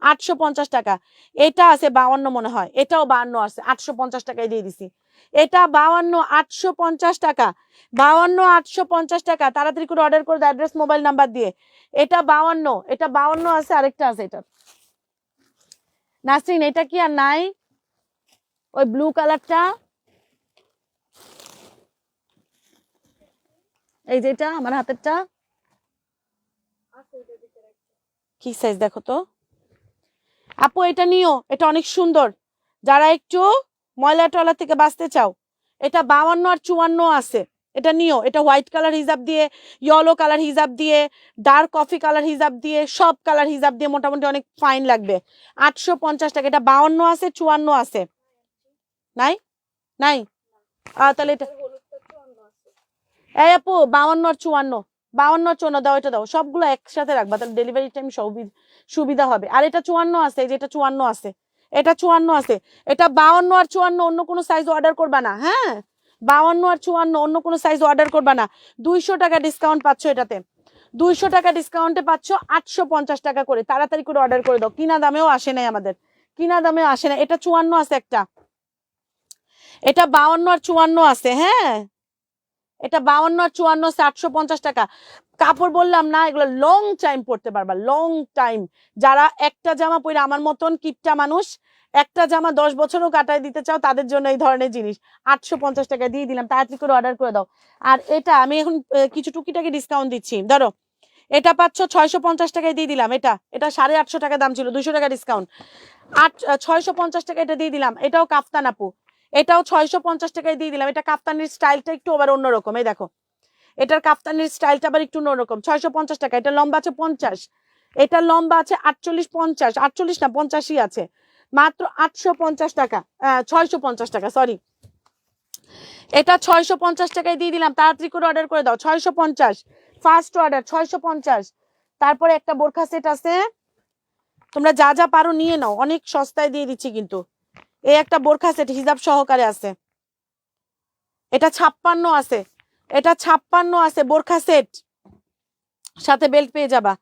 850 টাকা। এটা আছে 52 মনে হয়, এটাও 52 আছে, 850 টাকায় দিয়ে দিছি। এটা 52, 850 টাকা, 52 850 টাকা। তাড়াতাড়ি করে অর্ডার করে দাও, অ্যাড্রেস মোবাইল নাম্বার দিয়ে। এটা 52, এটা 52 আছে, আরেকটা আছে এটা। নাসরিন এটা কি আর নাই, ওই ব্লু কালারটা, এই যেটা আমার হাতেরটা, কি সাইজ দেখো তো আপু, এটা নিও, এটা অনেক সুন্দর। যারা একটু ময়লা টয়লা থেকে বাঁচতে চাও, এটা 52 আর 54 আছে, এটা নিও। এটা হোয়াইট কালার হিজাব দিয়ে, ইয়েলো কালার হিজাব দিয়ে, ডার্ক কফি কালার হিজাব দিয়ে, সব কালার হিজাব দিয়ে মোটামুটি অনেক ফাইন লাগবে। 850 টাকা। এটা 52 আছে, 54 আছে, নাই নাই তাহলে এটা এই আপু 52 আর 54, 52 আর 54 দাও, এটা দাও, সবগুলো একসাথে রাখবা, তাহলে ডেলিভারি টাইম সুবিধা হবে। আর এটা 54 আছে, যে এটা 54 আছে, এটা 54 আছে, এটা 52 আর 54 অন্য কোনো সাইজ অর্ডার করবা না, হ্যাঁ 52 আর 54 অন্য কোনো সাইজ অর্ডার করবা না। 200 টাকা ডিসকাউন্ট পাচ্ছ এটাতে, 200 টাকা ডিসকাউন্টে পাচ্ছ 850 টাকা করে, তাড়াতাড়ি করে অর্ডার করে দাও। কিনা দামেও আসে নাই আমাদের, কিনা দামেও আসে না। এটা 54 আছে একটা, এটা 52 আর 54 আছে, হ্যাঁ এটা 52 আর 54 আছে, 850 টাকা। কাপড় বললাম না, এগুলো লং টাইম পরতে পারবা, লং টাইম। যারা একটা জামা পরে আমার মতন কিপটা মানুষ একটা জামা 10 বছরও কাটায় দিতে চাও, তাদের জন্য এই ধরনের জিনিস 850 টাকা দিয়ে দিলাম, তাড়াতাড়ি করে অর্ডার করে দাও। আর এটা আমি এখন কিছু টুকিটাকি ডিসকাউন্ট দিচ্ছি, ধরো এটা পাচ্ছ 650 টাকায় দিয়ে দিলাম, এটা এটা 850 টাকা দাম ছিল, 200 টাকা ডিসকাউন্ট, 650 টাকা এটা দিয়ে দিলাম। এটাও কাফতান আপু, এটাও 650 টাকায় দিয়ে দিলাম। এটা কাফতানের স্টাইলটা একটু আবার অন্যরকম, এই দেখো এটার কাফতানের স্টাইলটা আবার একটু অন্যরকম। 650 টাকা, এটা লম্বা আছে 50, এটা লম্বা আছে 48, 50, 48 না 85 আছে, মাত্র 850 টাকা, 650 টাকা সরি, এটা 650 টাকায় দিয়ে দিলাম, তাড়াতাড়ি করে অর্ডার করে দাও। 650 ফার্স্ট অর্ডার 650। তারপরে একটা বোরখা সেট আছে, তোমরা যা যা পারো নিয়ে নাও, অনেক সস্তায় দিয়ে দিচ্ছি কিন্তু। এই একটা বোরখা সেট হিজাব সহকারে আছে, এটা 56 আছে, এটা 56 আছে বোরখা সেট, সাথে বেল্ট পেয়ে যাবা।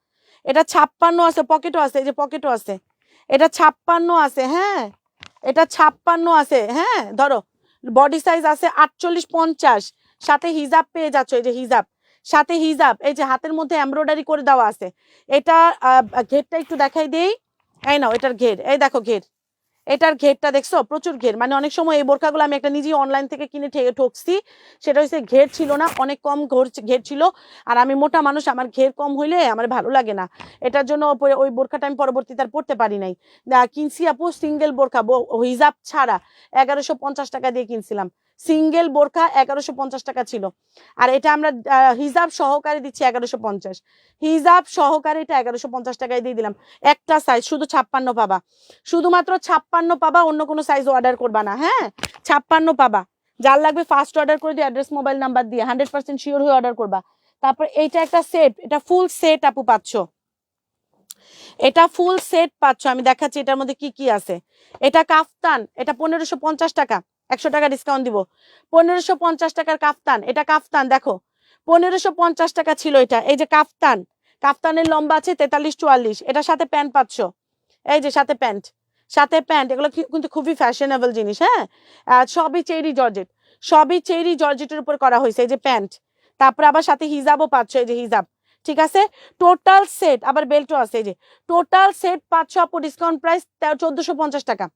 এটা 56 আছে, পকেটও আছে, এই যে পকেটও আছে, এটা 56 আছে, হ্যাঁ এটা 56 আছে, হ্যাঁ ধরো বডি সাইজ আছে 48, 50, সাথে হিজাব পেয়ে যাচ্ছ, এই যে হিজাব, সাথে হিজাব, এই যে হাতের মধ্যে এমব্রয়ডারি করে দেওয়া আছে। এটা ঘেরটা একটু দেখাই দেই, এই নাও এটার ঘের, এই দেখো ঘের, এটার ঘেরটা দেখছো, প্রচুর ঘের। মানে অনেক সময় এই বোরখাগুলো আমি একটা নিজেই অনলাইন থেকে কিনে ঠকছি, সেটা হচ্ছে ঘের ছিল না, অনেক কম ঘের ছিল। আর আমি মোটা মানুষ, আমার ঘের কম হইলে আমার ভালো লাগে না, এটার জন্য ওই বোরখাটা আমি পরবর্তীতে আর পড়তে পারি নাই। কিনছি আপু সিঙ্গেল বোরখা হিজাব ছাড়া 1150 টাকা দিয়ে কিনছিলাম, সিঙ্গেল বোরখা 1150 টাকা ছিল। আর এটা আমরা হিজাব সহকারে দিচ্ছি 1150, হিজাব সহকারে এটা 1150 টাকায় দিয়ে দিলাম। একটা সাইজ শুধু 56 পাবা, শুধুমাত্র 56 পাবা, অন্য কোনো সাইজ অর্ডার করবা না, হ্যাঁ 56 পাবা। যার লাগবে ফার্স্ট অর্ডার করে দিয়ে অ্যাড্রেস মোবাইল নাম্বার দিয়ে 100% শিওর হয়ে অর্ডার করবা। তারপর এইটা একটা সেট, এটা ফুল সেট আপু পাচ্ছ, এটা ফুল সেট পাচ্ছ, আমি দেখাচ্ছি এটার মধ্যে কি কি আছে। এটা কাফতান, এটা 1550 টাকা, 100 টাকা ডিসকাউন্ট দিব, 1550 টাকার কাফতান। এটা কাফতান দেখো 1550 টাকা ছিল এটা, এই যে কাফতান, কাফতানের লম্বা আছে 43, 44, এটার সাথে প্যান্ট পাচ্ছ, এই যে সাথে প্যান্ট, সাথে প্যান্ট, এগুলো কিন্তু খুবই ফ্যাশনেবল জিনিস, হ্যাঁ সবই চেরি জর্জেট, সবই চেরি জর্জেটের উপর করা হয়েছে, এই যে প্যান্ট, তারপর আবার সাথে হিজাবও পাচ্ছ, এই যে হিজাব, ঠিক আছে টোটাল সেট, আবার বেল্টও আছে, এই যে টোটাল সেট পাচ্ছ আপু ডিসকাউন্ট প্রাইস 1450 টাকা,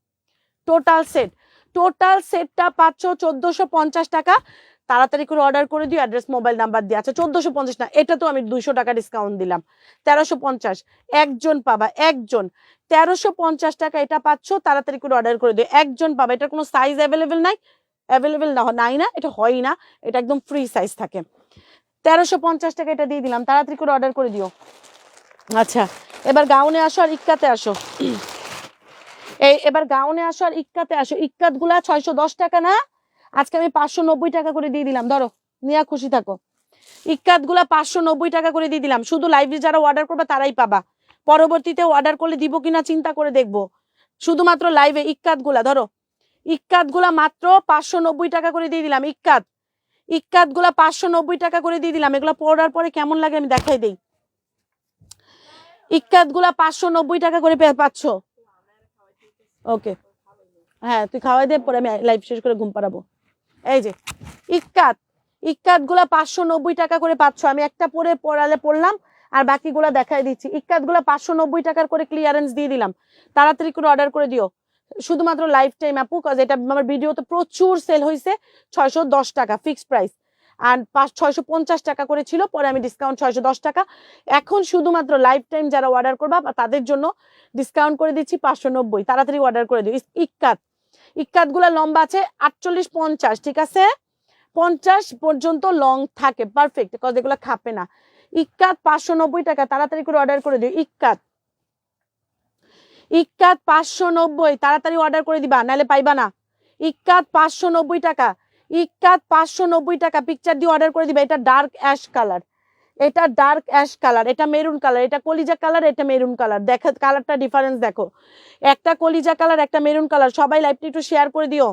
টোটাল সেট, টোটাল সেটটা পাচ্ছ 1450 টাকা। তাড়াতাড়ি করে অর্ডার করে দিও, অ্যাড্রেস মোবাইল নাম্বার দিয়ে। আচ্ছা 1450 না, এটা তো আমি 200 টাকা ডিসকাউন্ট দিলাম, 1350, একজন পাবা, একজন 1350 টাকা এটা পাচ্ছ, তাড়াতাড়ি করে অর্ডার করে দিও, একজন পাবা। এটার কোনো সাইজ অ্যাভেলেবেল নাই, অ্যাভেলেবেল নাই না, এটা হয় না, এটা একদম ফ্রি সাইজ থাকে। 1350 টাকা এটা দিয়ে দিলাম, তাড়াতাড়ি করে অর্ডার করে দিও। আচ্ছা এবার গাউনে আসো আর ইক্কাতে আসো, এবার গাউনে আসো আর ইক্কাতে আসো। ইক্কাত গুলা 610 টাকা না, আজকে আমি 590 টাকা করে দিয়ে দিলাম, ধরো নিয়া খুশি থাকো। ইক্কাত গুলা 590 টাকা করে দিয়ে দিলাম, শুধু লাইভে যারা অর্ডার করবে তারাই পাবা, পরবর্তীতে অর্ডার করলে দিব কিনা চিন্তা করে দেখবো। শুধুমাত্র লাইভে ইক্কাত গুলা ধরো, ইক্কাত গুলা মাত্র 590 টাকা করে দিয়ে দিলাম। ইক্কাত, ইক্কাত গুলা 590 টাকা করে দিয়ে দিলাম। এগুলা পড়ার পরে কেমন লাগে আমি দেখাই দেই। ইক্কাত গুলা 590 টাকা করে পাচ্ছ, ওকে হ্যাঁ তুই খাওয়াই দে, পরে আমি লাইভ শেষ করে ঘুম পাড়াবো। এই যে ইক্কাত, ইক্কাত গুলা 590 টাকা করে পাচ্ছ, আমি একটা পরে পড়ালে পড়লাম আর বাকিগুলা দেখাই দিচ্ছি। ইক্কাত গুলা 590 টাকার করে ক্লিয়ারেন্স দিয়ে দিলাম, তাড়াতাড়ি করে অর্ডার করে দিও, শুধুমাত্র লাইফ টাইম আপু, কজ এটা আমার ভিডিওতে প্রচুর সেল হয়েছে। 610 টাকা ফিক্সড প্রাইস, আর 650 টাকা করে ছিল, পরে আমি ডিসকাউন্ট 610 টাকা। এখন শুধুমাত্র লাইফ টাইম যারা অর্ডার করবা তাদের জন্য ডিসকাউন্ট করে দিচ্ছি 590, তাড়াতাড়ি অর্ডার করে দিও। ইক্কাত, ইক্কাত গুলা লম্বা আছে 48, 50, ঠিক আছে 50 পর্যন্ত লং থাকে, পারফেক্ট, কজ এগুলো খাপে না। ইক্কাত 590 টাকা, তাড়াতাড়ি করে অর্ডার করে দিও। ইক্কাত, ইক্কাত 590, তাড়াতাড়ি অর্ডার করে দিবা, নাহলে পাইবা না। ইক্কাত 590 টাকা, ইক্কাত 590 টাকা, পিকচার দিয়ে অর্ডার করে দিবে। এটা ডার্ক অ্যাশ কালার, এটা ডার্ক অ্যাশ কালার, এটা মেরুন কালার, এটা কলিজা কালার, এটা মেরুন কালার। দেখো কালারটা ডিফারেন্স দেখো, একটা কলিজা কালার, একটা মেরুন কালার। সবাই লাইভটি একটু শেয়ার করে দিও।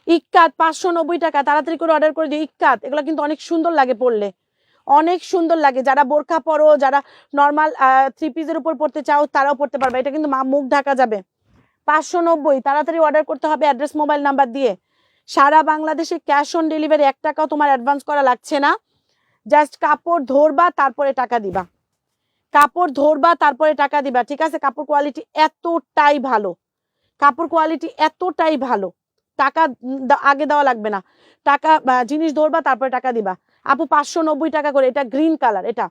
ইক্কাত 590 টাকা, তাড়াতাড়ি করে অর্ডার করে দিও। ইক্কাত এগুলো কিন্তু অনেক সুন্দর লাগে পরলে, অনেক সুন্দর লাগে। যারা বোরখা পরো, যারা নর্মাল 3 পিসের উপর পড়তে চাও তারাও পড়তে পারবে। এটা কিন্তু মুখ ঢাকা যাবে। 590, তাড়াতাড়ি অর্ডার করতে হবে অ্যাড্রেস মোবাইল নাম্বার দিয়ে। সারা বাংলাদেশে ক্যাশ অন ডেলিভারি, 1 টাকাও তোমার অ্যাডভান্স করা লাগছে না। জাস্ট কাপড় ধরবা তারপরে টাকা দিবা, কাপড় ধরবা তারপরে টাকা দিবা, ঠিক আছে? কাপড় কোয়ালিটি এতটাই ভালো, কাপড় কোয়ালিটি এতটাই ভালো, টাকা আগে দেওয়া লাগবে না। টাকা জিনিস ধরবা তারপরে টাকা দিবা। আপু 590 টাকা করে। এটা গ্রিন কালার, এটা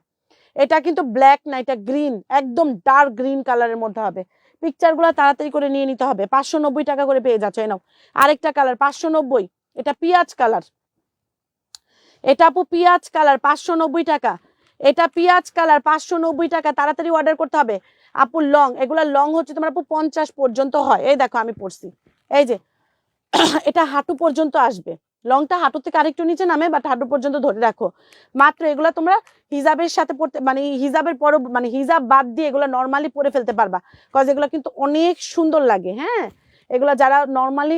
এটা কিন্তু ব্ল্যাক না, এটা গ্রিন, একদম ডার্ক গ্রিন কালারের মধ্যে হবে। পিকচার গুলো তাড়াতাড়ি করে নিয়ে নিতে হবে। 590 টাকা করে পেয়ে যাচ্ছ। নাও আরেকটা কালার 590, এটা পিঁয়াজ কালার, এটা আপু পিঁয়াজ কালার 590 টাকা, এটা পিঁয়াজ কালার 590 টাকা। তাড়াতাড়ি অর্ডার করতে হবে আপু। লং, এগুলা লং হচ্ছে তোমার আপু 50 পর্যন্ত হয়। এই দেখো আমি পড়ছি, এই যে এটা হাঁটু পর্যন্ত আসবে। লংটা হাঁটু থেকে আরেকটু নিচে নামে, বাট হাঁটু পর্যন্ত ধরে রাখো। মাত্র এগুলা তোমরা হিজাবের সাথে পড়তে, মানে হিজাবের পর, মানে হিজাব বাদ দিয়ে এগুলো নর্মালি পরে ফেলতে পারবা, কজ এগুলো কিন্তু অনেক সুন্দর লাগে। হ্যাঁ, এগুলা যারা নর্মালি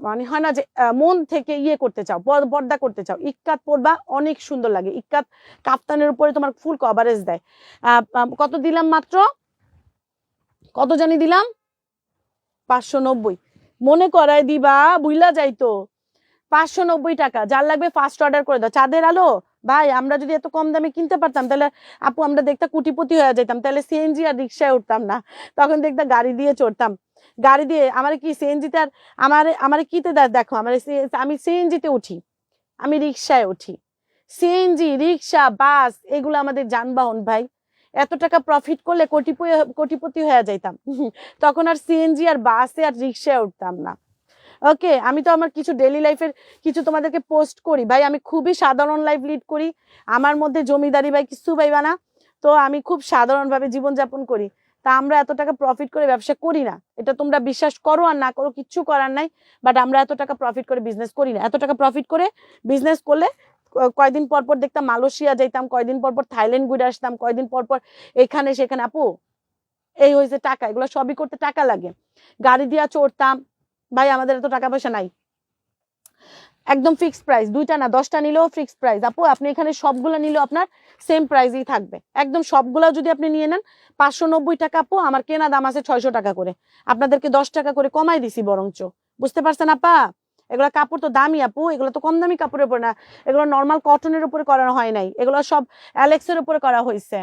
মানে হয় না যে মন থেকে ইয়ে করতে চাও, পর্দা করতে চাও, ইক্কাত পরবা, অনেক সুন্দর লাগে। ইক্কাত কাফতানের উপরে তোমার ফুল কভারেজ দেয়। কত দিলাম মাত্র, কত জানি দিলাম? 590। মনে করাই দিবা, বুইলা যাইতো। 590 টাকা। যার লাগবে ফার্স্ট অর্ডার করে দাও। চাঁদের আলো ভাই, আমরা যদি এত কম দামে কিনতে পারতাম তাহলে আপু আমরা দেখতে কুটিপতি হয়ে যেতাম। তাহলে সিএনজি আর রিক্সায় উঠতাম না, তখন দেখতে গাড়ি দিয়ে চড়তাম। গাড়ি দিয়ে আমার কি সিএনজিতে আর আমার কিতে দেখো, আমি সিএনজিতে উঠি, আমি রিক্সায় উঠি। সিএনজি, রিক্সা, বাস এগুলো আমাদের যানবাহন ভাই। এত টাকা প্রফিট করলে কোটিপতি হয়ে যাইতাম। তখন আর সিএনজি আর বাসে আর রিক্সায় উঠতাম না। ওকে, আমি তো আমার কিছু ডেইলি লাইফের কিছু তোমাদেরকে পোস্ট করি ভাই। আমি খুবই সাধারণ লাইফ লিড করি, আমার মধ্যে জমিদারি ভাই কিছু পাইবা না। তো আমি খুব সাধারণভাবে জীবনযাপন করি। তা আমরা এত টাকা প্রফিট করে ব্যবসা করি না, এটা তোমরা বিশ্বাস করো আর না করো, কিচ্ছু করার নাই। বাট আমরা এত টাকা প্রফিট করে বিজনেস করি না। এত টাকা প্রফিট করে বিজনেস করলে কয়দিন পর পর দেখতাম মালয়েশিয়া যাইতাম, কয়দিন পর পর থাইল্যান্ড ঘুরে আসতাম, কয়দিন পর পর এখানে সেখানে। আপু এই হয়েছে টাকা, এগুলো সবই করতে টাকা লাগে। গাড়ি দিয়া চড়তাম ভাই, আমাদের এত টাকা পয়সা নাই। একদম ফিক্সড প্রাইস, 2টা না 10টা নিলেও ফিক্সড প্রাইস। আপু আপনি এখানে সবগুলো নিলেও আপনার সেম প্রাইসই থাকবে, একদম সবগুলো যদি আপনি নিয়ে নেন 590 টাকা। আপু আমার কেনা দাম আছে 600 টাকা করে, আপনাদেরকে 10 টাকা করে কমাই দিছি বরঞ্চ। বুঝতে পারছেন আপা? এগুলো কাপড় তো দামি আপু, এগুলো তো কম দামি কাপড়ের উপর না, এগুলো নর্মাল কটনের উপরে করানো হয় নাই, এগুলো সব অ্যালেক্সের উপরে করা হয়েছে।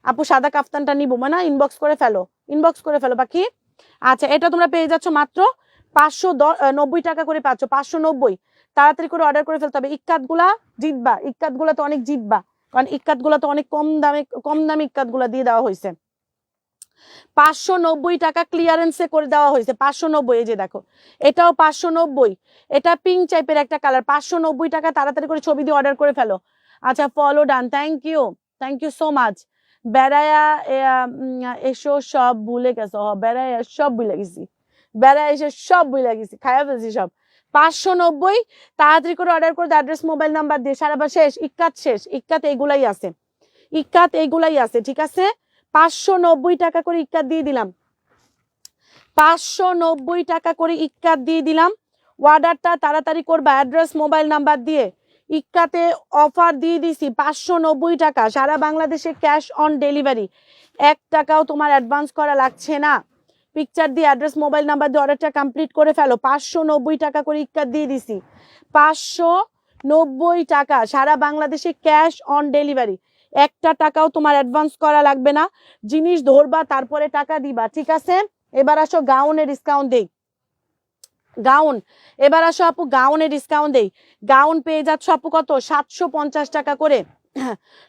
আপু সাদা কাফতানটা নিবো মানে ইনবক্স করে ফেলো, ইনবক্স করে ফেলো বাকি। আচ্ছা, এটা তোমরা পেয়ে যাচ্ছ মাত্র 590 টাকা করে পাচ্ছ, 590। তাড়াতাড়ি করে অর্ডার করে ফেলতে হবে। ইক্কাত গুলা জিতবা, ইক্কাত গুলা তো অনেক জিতবা, কারণ ইক্কাত গুলা তো অনেক কম দামে ইক্কাত গুলা দিয়ে দেওয়া হয়েছে। 590 টাকা ক্লিয়ারেন্সে করে দেওয়া হয়েছে, 590। এই যে দেখো, এটাও 590, এটা পিঙ্ক টাইপের একটা কালার, 590 টাকা। তাড়াতাড়ি করে ছবি দিয়ে অর্ডার করে ফেলো। আচ্ছা, follow done, thank you so much. বেড়ায়া এসো সব ভুলে গেছো, বেড়ায়া সব ভুলে গেছি, বেড়ায় এসে সব ভুলে গেছি, খাইয়া ফেলছি সব। 590, তাড়াতাড়ি করে অর্ডার করে অ্যাড্রেস মোবাইল নাম্বার দিয়ে। সারাবার শেষ, ইক্কাত শেষ, ইক্কাত এইগুলাই আছে, ইক্কাত এইগুলাই আছে, ঠিক আছে? 590 টাকা করে ইক্কাত দিয়ে দিলাম, 590 টাকা করে ইক্কাত দিয়ে দিলাম। অর্ডারটা তাড়াতাড়ি করবা অ্যাড্রেস মোবাইল নাম্বার দিয়ে। ইক্কাতে অফার দিয়ে দিছি 590 টাকা, সারা বাংলাদেশে ক্যাশ অন ডেলিভারি, 1 টাকাও তোমার অ্যাডভান্স করা লাগছে না। পিকচার দিয়ে অ্যাড্রেস মোবাইল নাম্বার দিয়ে অর্ডারটা কমপ্লিট করে ফেলো। 590 টাকা করে ইক্কাত দিয়ে দিছি, 590 টাকা, সারা বাংলাদেশে ক্যাশ অন ডেলিভারি, 1 টাকাও তোমার অ্যাডভান্স করা লাগবে না। জিনিস ধরবা তারপরে টাকা দিবা, ঠিক আছে? এবার আসো গাউনের ডিসকাউন্ট দেই, গাউন। এবার আসো আপু গাউনের ডিসকাউন্ট দেই। গাউন পেয়ে যাচ্ছ আপু কত? 750 টাকা করে।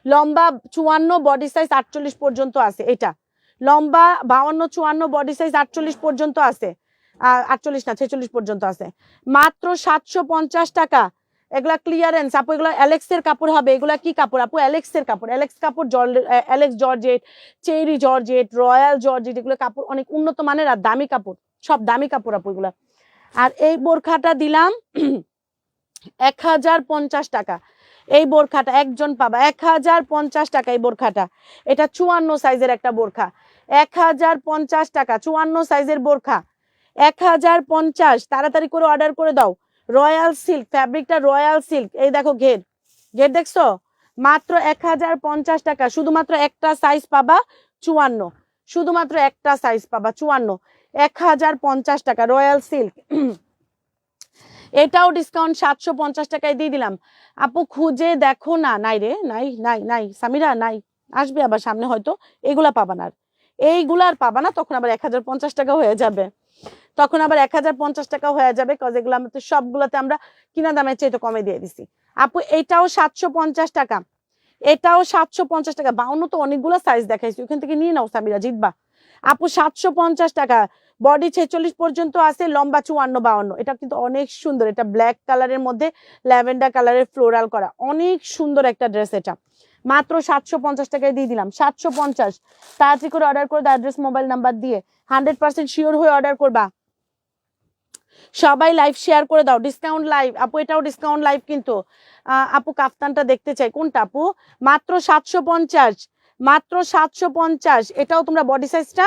লম্বা 54, বডি সাইজ 48 পর্যন্ত আছে। এটা লম্বা 52, 54, বডি সাইজ 48 পর্যন্ত আছে, 48 না 46 পর্যন্ত আছে, মাত্র 750 টাকা। এগুলা ক্লিয়ারেন্স আপু, এগুলা অ্যালেক্সের কাপড় হবে। এগুলা কি কাপড় আপু? অ্যালেক্সের কাপড়, অ্যালেক্স কাপড়, Alex georgette, cherry georgette, royal georgette, এগুলো কাপড় অনেক উন্নত মানের আর দামি কাপড়, সব দামি কাপড় আপু এগুলা। আর এই বোরখাটা দিলাম 1050 টাকা। এই বোরখাটা একজন পাবা 1050 টাকা। এই বোরখাটা এটা 54 সাইজের একটা বোরখা, 1050 টাকা। 54 সাইজের বোরখা 1050। তাড়াতাড়ি করে অর্ডার করে দাও। রয়্যাল সিল্ক, ফ্যাব্রিকটা রয়্যাল সিল্ক। এই দেখো ঘের, ঘের দেখছো? মাত্র 1050 টাকা। শুধুমাত্র একটা সাইজ পাবা 54, শুধুমাত্র একটা সাইজ পাবা 54, 1050 টাকা রয়্যাল সিল্ক। এটাও ডিসকাউন্ট 750 টাকায় দিয়ে দিলাম। আপু খুঁজে দেখো না। নাই রে, নাই নাই নাই সামিরা, নাই। আসবে আবার সামনে হয়তো, এগুলা পাবা না। এইগুলা আর পাবা না, তখন আবার 1050 টাকা হয়ে যাবে, তখন আবার 1050 টাকা হয়ে যাবে। কজ এগুলো আমাদের সবগুলোতে আমরা কিনা দামের চাইতে কমে দিয়ে দিছি। আপু এটাও 750 টাকা, এটাও 750 টাকা। 52 তো অনেকগুলো সাইজ দেখাইছি, ওখান থেকে নিয়ে নাও সামিরা, জিতবা। আপু 750 টাকা। বডি 46 পর্যন্ত আছে, লম্বা 54 52। এটা কিন্তু অনেক সুন্দর, এটা ব্ল্যাক কালারের মধ্যে ল্যাভেন্ডার কালারের ফ্লোরাল করা, অনেক সুন্দর একটা ড্রেস। এটা মাত্র 750 টাকায় দিয়ে দিলাম, 750। তাড়াতাড়ি করে অর্ডার করে অ্যাড্রেস মোবাইল নাম্বার দিয়ে 100% শিওর হয়ে অর্ডার করবা। সবাই লাইভ শেয়ার করে দাও। ডিসকাউন্ট লাইভ আপু, এটাও ডিসকাউন্ট লাইভ কিন্তু। আপু কাফতানটা দেখতে চাই, কোনটা আপু? মাত্র 750, মাত্র 750। এটাও তোমরা বডি সাইজটা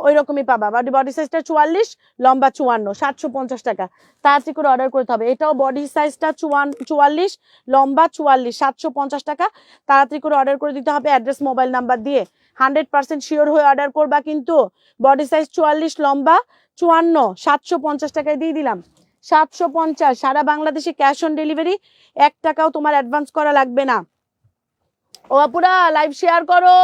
ওই রকমই পাবা, বডি সাইজটা 44, লম্বা 54, 750 টাকা। তাড়াতাড়ি করে অর্ডার করতে হবে। এটাও বডি সাইজটা 44, লম্বা 44, 750 টাকা। তাড়াতাড়ি করে অর্ডার করে দিতে হবে অ্যাড্রেস মোবাইল নাম্বার দিয়ে। 100% শিওর হয়ে অর্ডার করবা কিন্তু। বডি সাইজ 44, লম্বা 54, 750 টাকায় দিয়ে দিলাম, 750। সারা বাংলাদেশে ক্যাশ অন ডেলিভারি, 1 টাকাও তোমার অ্যাডভান্স করা লাগবে না। ও আপুরা লাইভ শেয়ার করো,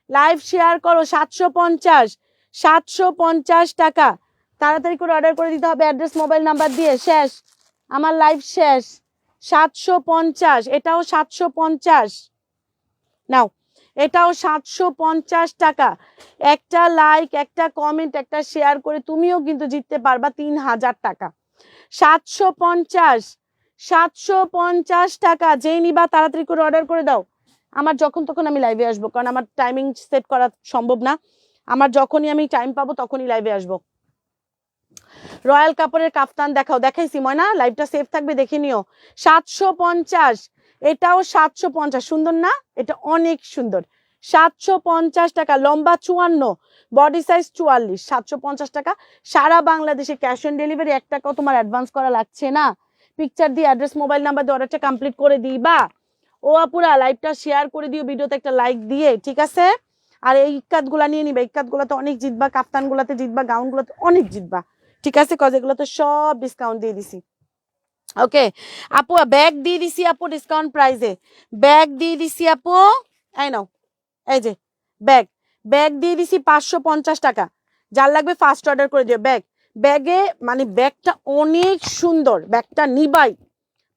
লাইভ শেয়ার করো। 750, 750 টাকা। তাড়াতাড়ি করে অর্ডার করে দিতে হবে অ্যাড্রেস মোবাইল নাম্বার দিয়ে। শেষ, আমার লাইভ শেষ। 750, এটাও 750 নাও, এটাও 750 টাকা। একটা লাইক, একটা কমেন্ট, একটা শেয়ার করে তুমিও কিন্তু জিততে পারবা 3000 টাকা। 750, 750 টাকা। যেই নিবা তাড়াতাড়ি করে অর্ডার করে দাও। আমার যখন তখন আমি লাইভে আসবো, কারণ আমার টাইমিং সেট করা সম্ভব না। আমার যখনই আমি টাইম পাবো তখনই লাইভে আসবো। রয়্যাল কাপড়ের কাফতান দেখাও, দেখাইছি ময়না, লাইভটা সেভ থাকবে, দেখে নিও। 750, এটাও 750। সুন্দর না? এটা অনেক সুন্দর। 750 টাকা, লম্বা 54, বডি সাইজ 44, 750 টাকা। সারা বাংলাদেশে ক্যাশ অন ডেলিভারি, 1 টাকাও তোমার অ্যাডভান্স করা লাগছে না। পিকচার দিয়ে অ্যাড্রেস মোবাইল নাম্বার দিয়ে অর্ডারটা কমপ্লিট করে দিবা। ও আপুরা লাইভটা শেয়ার করে দিও, ভিডিওতে একটা লাইক দিয়ে, ঠিক আছে? আর এই ইক্কাত গুলা নিয়ে নিবা, ইক্কাত গুলাতে অনেক জিতবা, কাফতান গুলাতে জিতবা, গাউন গুলাতে অনেক জিতবা, ঠিক আছে? কজ এগুলো তো সব ডিসকাউন্ট দিয়ে দিছি। ওকে আপু, ব্যাগ দিয়ে দিছি আপু ডিসকাউন্ট প্রাইসে, ব্যাগ দিয়ে দিছি আপু। এই নাও, এই যে ব্যাগ, ব্যাগ দিয়ে দিছি 550 টাকা। যার লাগবে ফার্স্ট অর্ডার করে দিও। ব্যাগ, ব্যাগে মানে ব্যাগটা অনেক সুন্দর, ব্যাগটা নিবাই,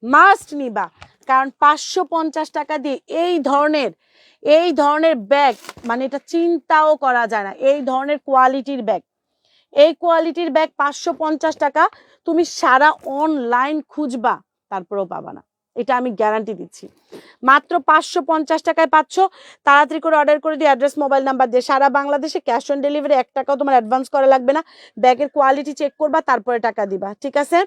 মাস্ট নিবা। কারণ 550 টাকা দিয়ে এই ধরনের ব্যাগ মানে এটা চিন্তাও করা যায় না। এই ধরনের কোয়ালিটির ব্যাগ, এই কোয়ালিটির ব্যাগ 550 টাকা তুমি সারা অনলাইন খুঁজবা, তারপরেও পাবা না, এটা আমি গ্যারান্টি দিচ্ছি। মাত্র 550 টাকায় পাচ্ছ। তাড়াতাড়ি করে অর্ডার করে দিও অ্যাড্রেস মোবাইল নাম্বার দিয়ে। সারা বাংলাদেশে ক্যাশ অন ডেলিভারি, 1 টাকাও তোমার অ্যাডভান্স করা লাগবে না। ব্যাগের কোয়ালিটি চেক করবা, তারপরে টাকা দিবা, ঠিক আছে?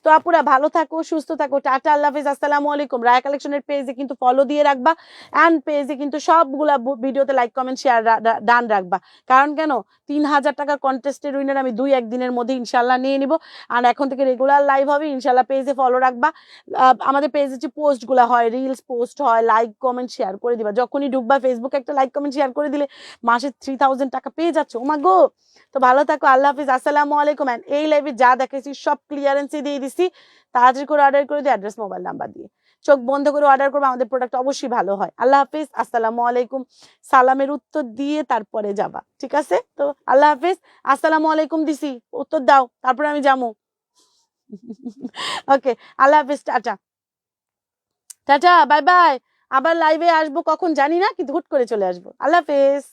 তো আপুরা ভালো থাকো, সুস্থ থাকো, টাটা, আল্লাহ হাফিজ, আসসালামু আলাইকুম। রায়া কালেকশনের পেজে কিন্তু ফলো দিয়ে রাখবা, অ্যান্ড পেজে কিন্তু সবগুলা ভিডিওতে লাইক কমেন্ট শেয়ার ডান রাখবা। কারণ কেন, 3000 টাকার কন্টেস্টের উইনার আমি 2-1 দিনের মধ্যে ইনশাল্লাহ নিয়ে নিব। আর এখন থেকে রেগুলার লাইভ হবে ইনশাল্লাহ। পেজে ফলো রাখবা। আমাদের পেজে যে পোস্টগুলো হয়, রিলস পোস্ট হয়, লাইক কমেন্ট শেয়ার করে দিবা। যখনই ঢুকবা ফেসবুকে একটা লাইক কমেন্ট শেয়ার করে দিলে মাসে 3000 টাকা পেয়ে যাচ্ছ। ও মা গো! তো ভালো থাকো, আল্লাহ হাফিজ, আসসালামু আলাইকুম। এন্ড এই লাইভে যা দেখাইছি সব ক্লিয়ারেন্সে দিয়ে দিছি। তাড়াতাড়ি করে অর্ডার করে দিও অ্যাড্রেস মোবাইল নাম্বার দিয়ে। চোখ বন্ধ করে অর্ডার করবো, আমাদের প্রোডাক্ট অবশ্যই ভালো হয়। আল্লাহ হাফিজ, আসসালামু আলাইকুম। সালামের উত্তর দিয়ে তারপরে যাবা, ঠিক আছে? তো আল্লাহ হাফিজ, আসসালামু আলাইকুম দিছি, উত্তর দাও, তারপরে আমি যাবো। ওকে, আল্লাহ হাফিজ, টাটা, টাটা, বাই বাই। আবার লাইভে আসবো কখন জানি না, কিন্তু হুট করে চলে আসবো। আল্লাহ হাফিজ।